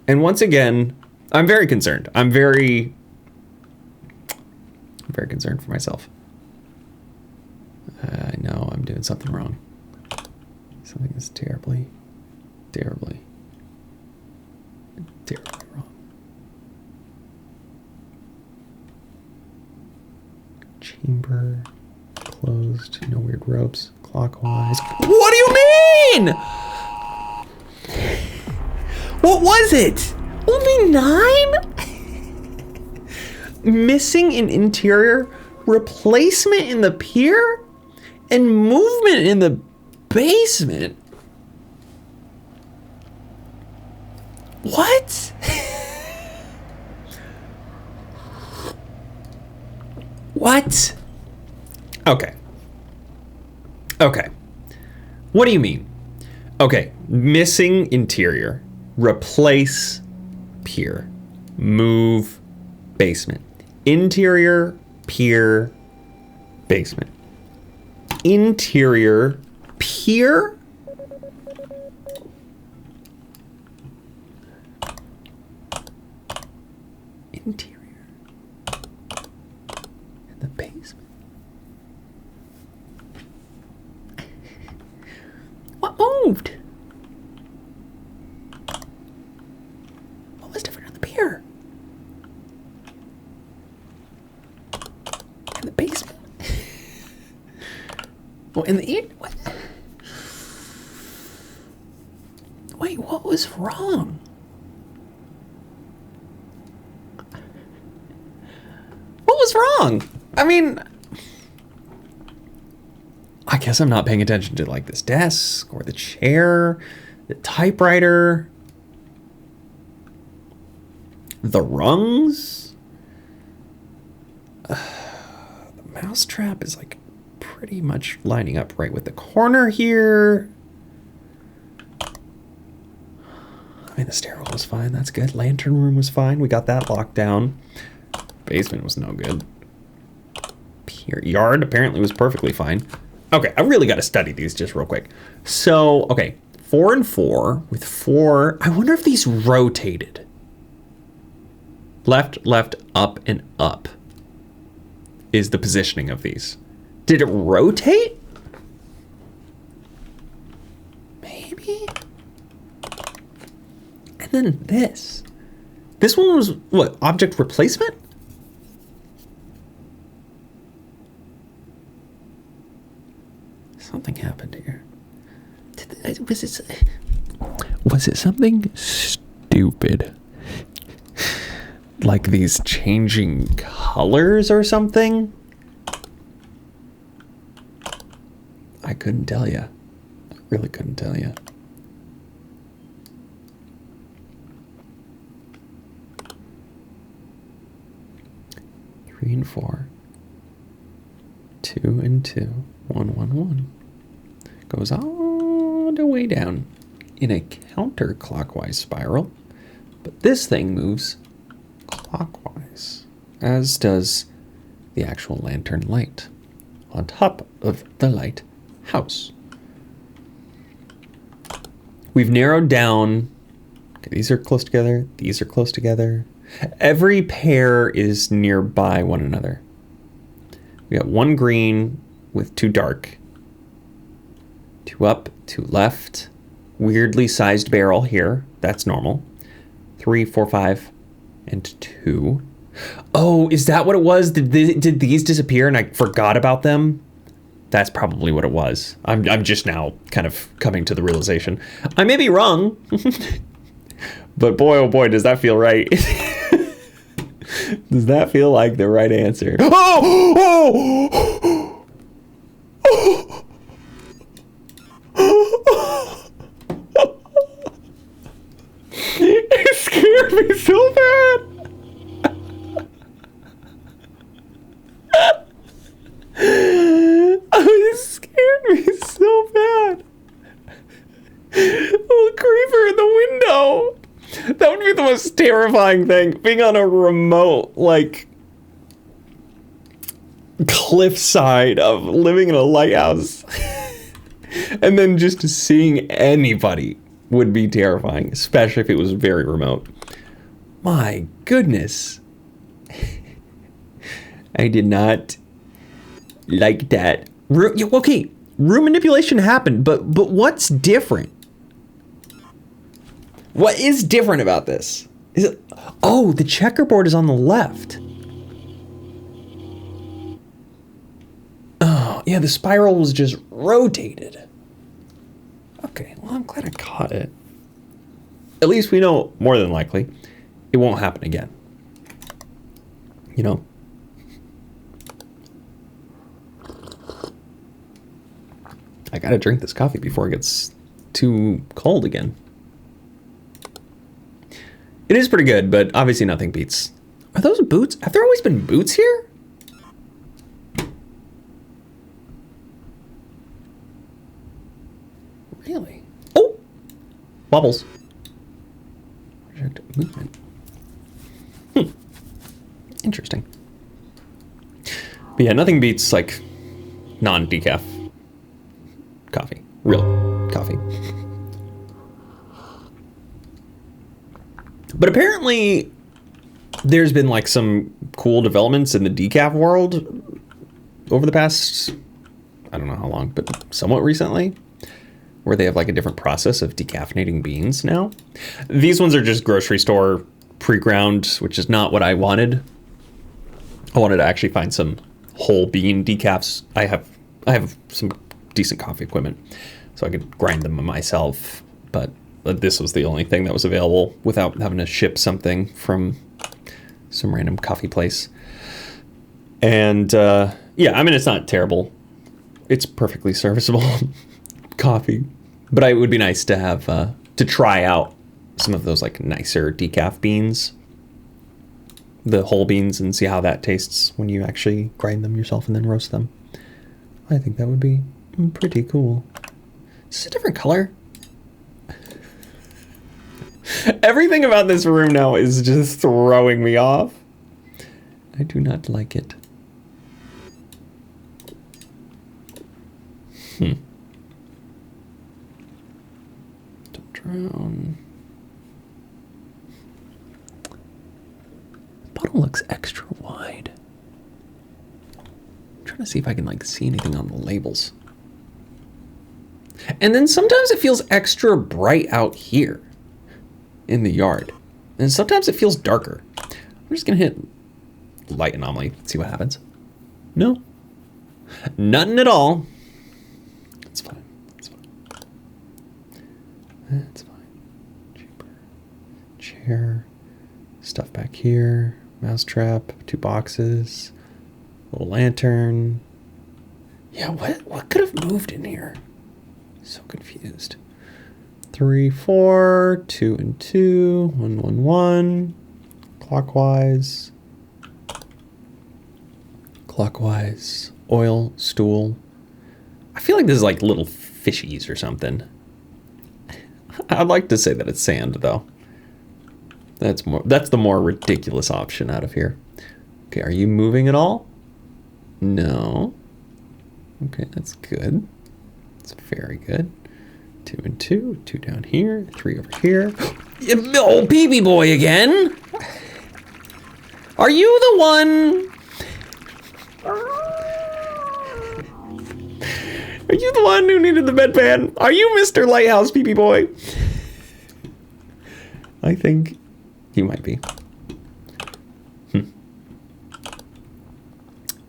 And once again, I'm very concerned. I'm very concerned for myself. I know I'm doing something wrong. Something is terribly wrong. Chamber closed. No weird ropes. Clockwise. What do you mean? What was it? Only 9? Missing an interior, replacement in the pier, and movement in the basement. What? What? Okay. Okay. What do you mean? Okay, missing interior. Replace pier. Move basement. Interior, pier, basement. Interior, pier? Interior. In the basement. What moved? What was different on the pier? In the basement? Oh, in the... What? Wait, what was wrong? What was wrong? I mean... I guess I'm not paying attention to like this desk or the chair, the typewriter, the rungs. The mousetrap is like pretty much lining up right with the corner here. I mean, the stairwell was fine. That's good. Lantern room was fine. We got that locked down. Basement was no good. Pier yard apparently was perfectly fine. Okay, I really got to study these just real quick. So, okay, 4 and 4 with 4. I wonder if these rotated. Left, left, up, and up is the positioning of these. Did it rotate? Maybe. And then this. This one was, what, object replacement? Something happened here. Was it something stupid? Like these changing colors or something? I couldn't tell you. I really couldn't tell you. Three and 4. 2 and 2. 1, 1, 1. Goes all the way down in a counterclockwise spiral, but this thing moves clockwise, as does the actual lantern light on top of the lighthouse. We've narrowed down. Okay, these are close together. These are close together. Every pair is nearby one another. We got 1 green with 2 dark. 2 up, 2 left. Weirdly sized barrel here. That's normal. 3, 4, 5, and 2. Oh, is that what it was? Did these disappear and I forgot about them? That's probably what it was. I'm just now kind of coming to the realization. I may be wrong, but boy, oh boy, does that feel right. Does that feel like the right answer? Oh! Oh! It scared me so bad. Oh, it scared me so bad. Little creeper in the window. That would be the most terrifying thing. Being on a remote, like, cliffside of living in a lighthouse. And then just seeing anybody would be terrifying, especially if it was very remote. My goodness. I did not like that. Okay, room manipulation happened, but what's different? What is different about this? Is it? Oh, the checkerboard is on the left. Oh, yeah, the spiral was just rotated. Okay, well, I'm glad I caught it. At least we know, more than likely, it won't happen again. You know? I gotta drink this coffee before it gets too cold again. It is pretty good, but obviously nothing beats. Are those boots? Have there always been boots here? bubbles. Project movement. Interesting. But yeah, nothing beats like non-decaf coffee. Real coffee. But apparently there's been like some cool developments in the decaf world over the past, I don't know how long, but somewhat recently, where they have like a different process of decaffeinating beans now. These ones are just grocery store pre-ground, which is not what I wanted. I wanted to actually find some whole bean decafs. I have some decent coffee equipment, so I could grind them myself, but this was the only thing that was available without having to ship something from some random coffee place. And yeah, I mean, it's not terrible. It's perfectly serviceable coffee, but it would be nice to have to try out some of those like nicer decaf beans, the whole beans, and see how that tastes when you actually grind them yourself and then roast them. I think that would be pretty cool. Is it a different color? Everything about this room now is just throwing me off. I do not like it. Don't drown. The bottle looks extra wide. I'm trying to see if I can like see anything on the labels. And then sometimes it feels extra bright out here in the yard. And sometimes it feels darker. I'm just gonna hit light anomaly, see what happens. No. Nothing at all. It's fine. It's fine. That's fine. Cheaper. Chair. Stuff back here. Mousetrap. 2 boxes. Little lantern. Yeah, what could have moved in here? So confused. 3, 4, 2 and 2, 1, 1, 1. Clockwise. Clockwise. Oil, stool. I feel like this is like little fishies or something. I'd like to say that it's sand though. That's the more ridiculous option out of here. Okay, are you moving at all? No. Okay, that's good. That's very good. 2 and 2, 2 down here, 3 over here. Oh, baby boy again? Are you the one? Are you the one who needed the bedpan? Are you Mr. Lighthouse pee-pee boy? I think he might be.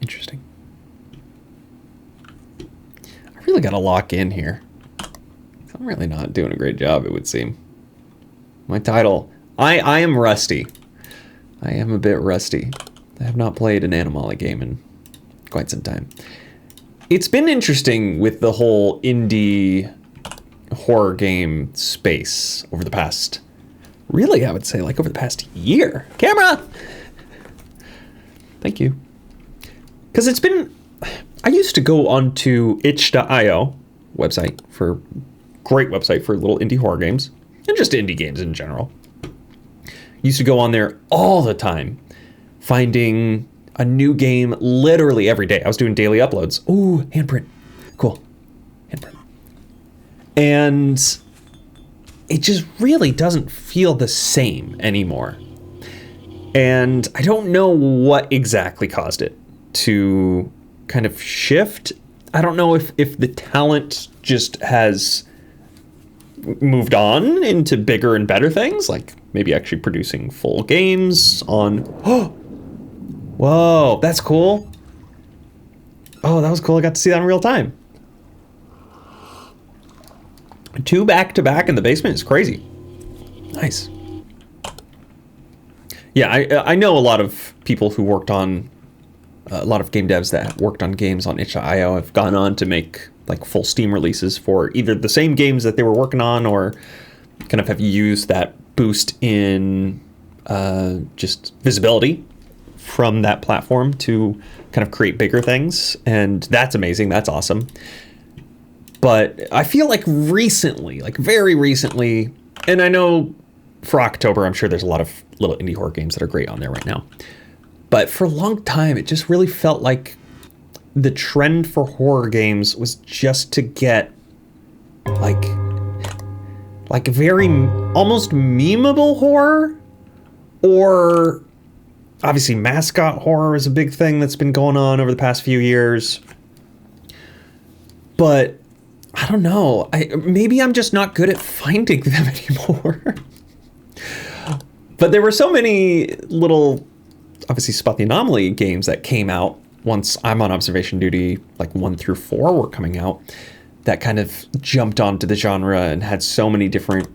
Interesting. I really gotta lock in here. I'm really not doing a great job, it would seem. My title, I am rusty. I am a bit rusty. I have not played an Anomaly game in quite some time. It's been interesting with the whole indie horror game space over the past, really, I would say like over the past year. Camera! Thank you. Because it's been, I used to go onto itch.io great website for little indie horror games, and just indie games in general. Used to go on there all the time, finding a new game literally every day. I was doing daily uploads. Ooh, handprint. Cool. Handprint. And it just really doesn't feel the same anymore. And I don't know what exactly caused it to kind of shift. I don't know if the talent just has moved on into bigger and better things, like maybe actually producing full games on... Oh! Whoa, that's cool. Oh, that was cool. I got to see that in real time. 2 back-to-back in the basement is crazy. Nice. Yeah, I know a lot of people who worked on... a lot of game devs that worked on games on itch.io have gone on to make like full Steam releases for either the same games that they were working on or kind of have used that boost in just visibility from that platform to kind of create bigger things. And that's amazing. That's awesome. But I feel like recently, like very recently, And I know for October, I'm sure there's a lot of little indie horror games that are great on there right now. But for a long time, it just really felt like the trend for horror games was just to get like very almost memeable horror, or obviously mascot horror is a big thing that's been going on over the past few years. But I don't know. Maybe I'm just not good at finding them anymore. But there were so many little, obviously Spot the Anomaly games that came out once I'm on observation duty, like 1 through 4 were coming out, that kind of jumped onto the genre and had so many different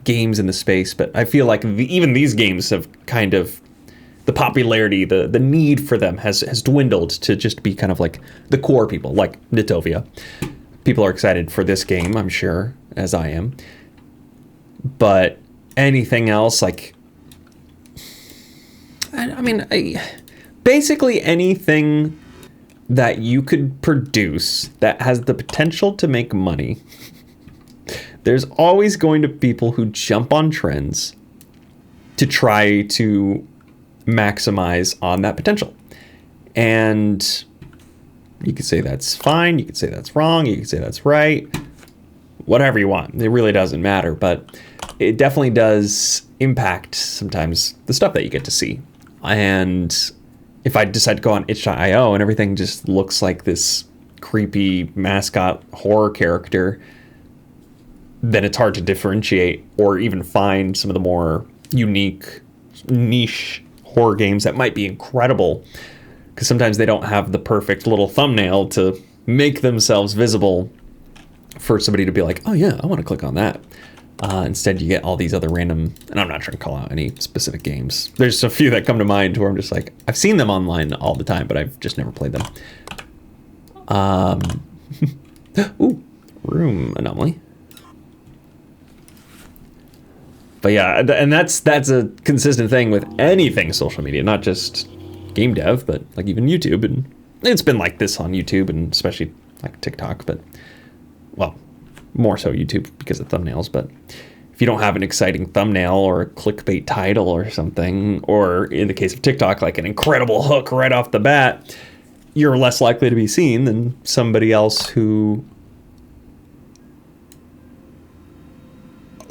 games in the space. But I feel like even these games have kind of, the popularity, the need for them has dwindled to just be kind of like the core people, like Nitovia. People are excited for this game, I'm sure, as I am. But anything else, like, basically anything that you could produce that has the potential to make money, there's always going to be people who jump on trends to try to maximize on that potential. And you could say that's fine, you could say that's wrong, you could say that's right, whatever you want. It really doesn't matter, but it definitely does impact sometimes the stuff that you get to see. And if I decide to go on itch.io and everything just looks like this creepy mascot horror character, then it's hard to differentiate or even find some of the more unique niche horror games that might be incredible, because sometimes they don't have the perfect little thumbnail to make themselves visible for somebody to be like, oh yeah, I want to click on that. Instead, you get all these other random, and I'm not trying to call out any specific games. There's a few that come to mind where I'm just like, I've seen them online all the time, but I've just never played them. Ooh, room anomaly. But yeah, and that's a consistent thing with anything social media, not just game dev, but like even YouTube. And it's been like this on YouTube and especially like TikTok, but well, more so YouTube because of thumbnails. But if you don't have an exciting thumbnail or a clickbait title or something, or in the case of TikTok, like an incredible hook right off the bat, you're less likely to be seen than somebody else who...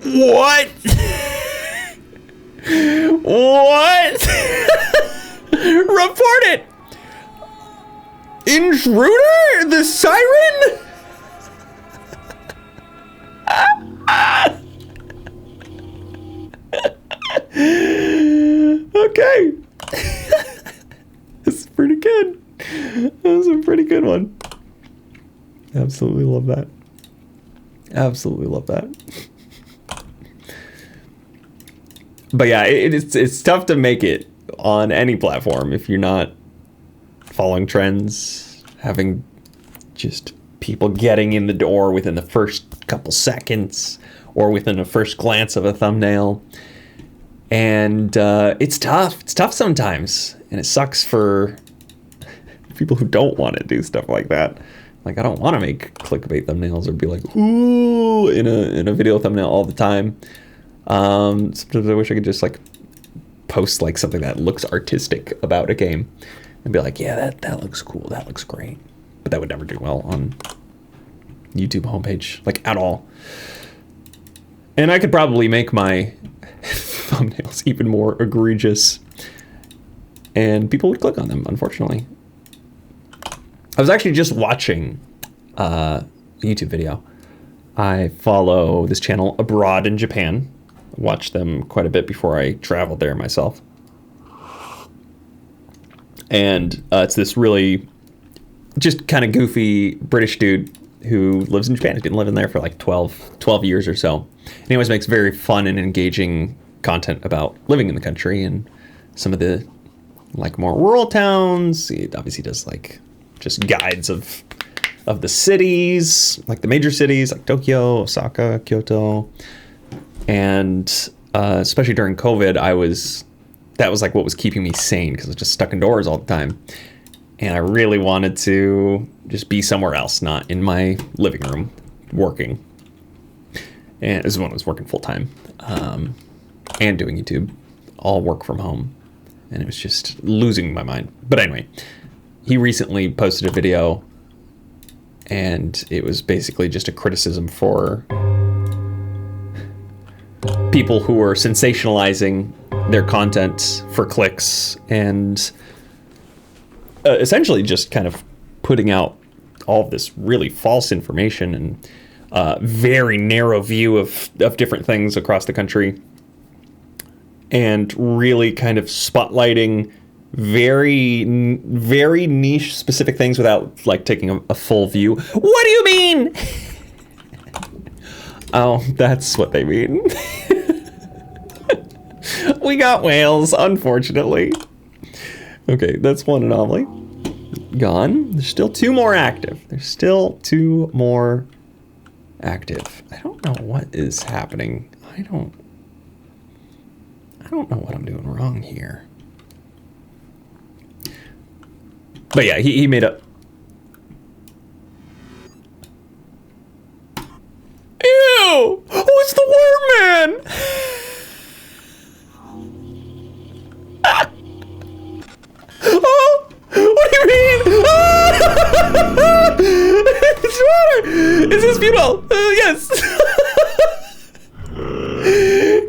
What? What? Report it! Intruder? The siren? Okay. This is pretty good. That was a pretty good one. Absolutely love that. Absolutely love that. But yeah, it's tough to make it on any platform if you're not following trends, having just people getting in the door within the first couple seconds or within the first glance of a thumbnail. And it's tough. It's tough sometimes. And it sucks for people who don't want to do stuff like that. Like, I don't want to make clickbait thumbnails or be like, ooh, in a video thumbnail all the time. Sometimes I wish I could just like post like something that looks artistic about a game and be like, yeah, that looks cool, that looks great. But that would never do well on YouTube homepage, like at all. And I could probably make my thumbnails even more egregious and people would click on them, unfortunately. I was actually just watching a YouTube video. I follow this channel Abroad in Japan. I watched them quite a bit before I traveled there myself. And it's this really just kind of goofy British dude who lives in Japan. He's been living there for like 12 years or so. And he always makes very fun and engaging content about living in the country and some of the like more rural towns. He obviously does like just guides of the cities, like the major cities like Tokyo, Osaka, Kyoto. And especially during COVID, that was like what was keeping me sane because I was just stuck indoors all the time. And I really wanted to just be somewhere else, not in my living room working. and this is when I was working full time, and doing YouTube, all work from home, and it was just losing my mind. But anyway, he recently posted a video, and it was basically just a criticism for people who are sensationalizing their content for clicks, and essentially just kind of putting out all of this really false information and very narrow view of different things across the country, and really kind of spotlighting very niche specific things without like taking a full view. What do you mean? Oh, that's what they mean. We got whales, unfortunately. Okay, that's one anomaly gone. There's still 2 more active. I don't know what is happening. I don't know what I'm doing wrong here. But yeah, he made up. Ew! Oh, it's the worm man! Oh! What do you mean? Ah! It's water! Is this beautiful? Yes!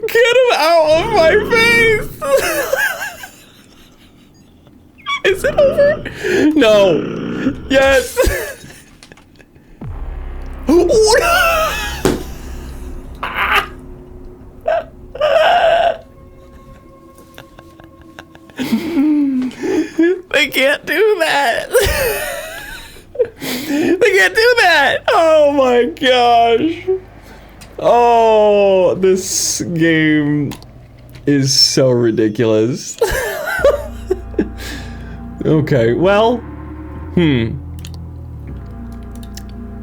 Get him out of my face! Is it over? No. Yes. They can't do that. They can't do that. Oh my gosh. Oh, this game is so ridiculous. Okay, well,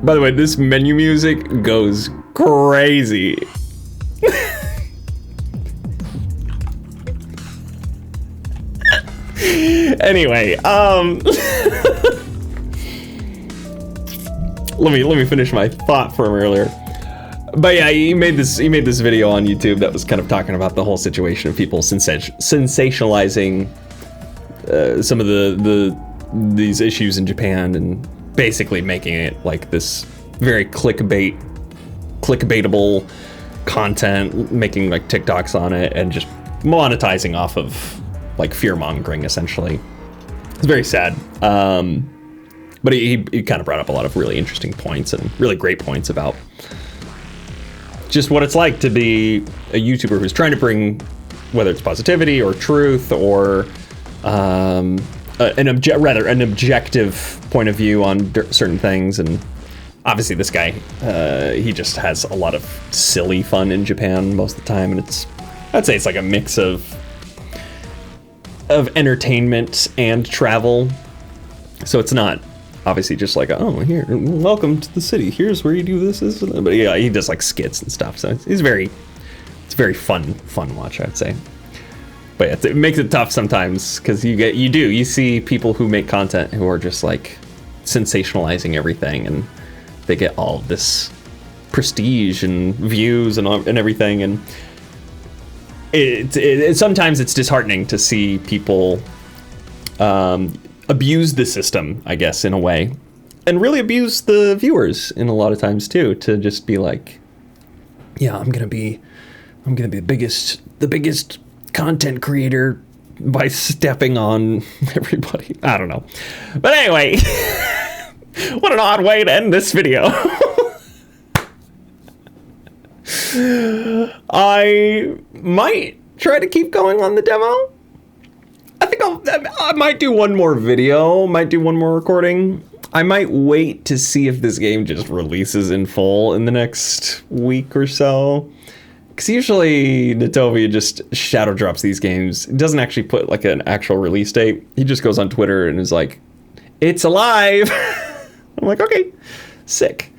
by the way, this menu music goes crazy. Anyway, let me finish my thought from earlier. But yeah, he made this video on YouTube that was kind of talking about the whole situation of people sensationalizing some of these issues in Japan, and basically making it like this very clickbaitable content, making like TikToks on it and just monetizing off of like fear mongering essentially. It's very sad. But he kind of brought up a lot of really interesting points and really great points about just what it's like to be a YouTuber who's trying to bring, whether it's positivity or truth or an objective point of view on certain things. And obviously this guy, he just has a lot of silly fun in Japan most of the time, and I'd say it's like a mix of entertainment and travel. So it's not obviously just like, oh, here, welcome to the city, here's where you do this, but yeah, he does like skits and stuff. So it's very fun watch, I'd say. But yeah, it makes it tough sometimes because you see people who make content who are just like sensationalizing everything, and they get all of this prestige and views and everything, and it sometimes it's disheartening to see people abuse the system, I guess, in a way, and really abuse the viewers in a lot of times too, to just be like, yeah, I'm gonna be the biggest content creator by stepping on everybody. I don't know. But anyway, what an odd way to end this video. I might try to keep going on the demo. I think I might do one more video, might do one more recording. I might wait to see if this game just releases in full in the next week or so. Because usually Natovia just shadow drops these games. It doesn't actually put like an actual release date. He just goes on Twitter and is like, it's alive. I'm like, okay, sick.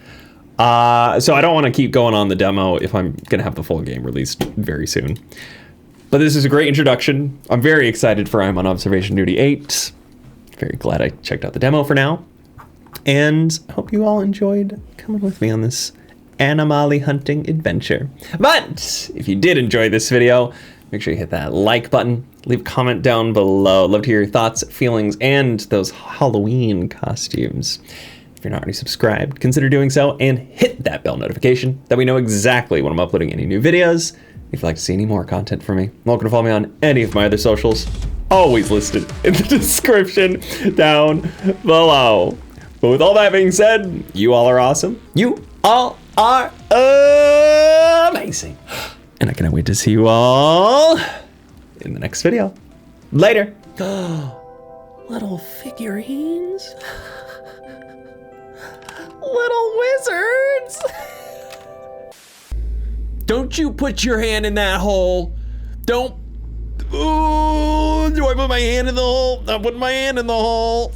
So I don't want to keep going on the demo if I'm going to have the full game released very soon. But this is a great introduction. I'm very excited for I'm on Observation Duty 8. Very glad I checked out the demo for now. And I hope you all enjoyed coming with me on this anomaly hunting adventure. But if you did enjoy this video, make sure you hit that like button, leave a comment down below. Love to hear your thoughts, feelings, and those Halloween costumes. If you're not already subscribed, consider doing so and hit that bell notification that we know exactly when I'm uploading any new videos. If you'd like to see any more content from me, welcome to follow me on any of my other socials, always listed in the description down below. But with all that being said, you all are awesome. You all are amazing. And I cannot wait to see you all in the next video. Later. Little figurines. Little wizards. Don't you put your hand in that hole. Don't. Ooh, do I put my hand in the hole? I'm putting my hand in the hole.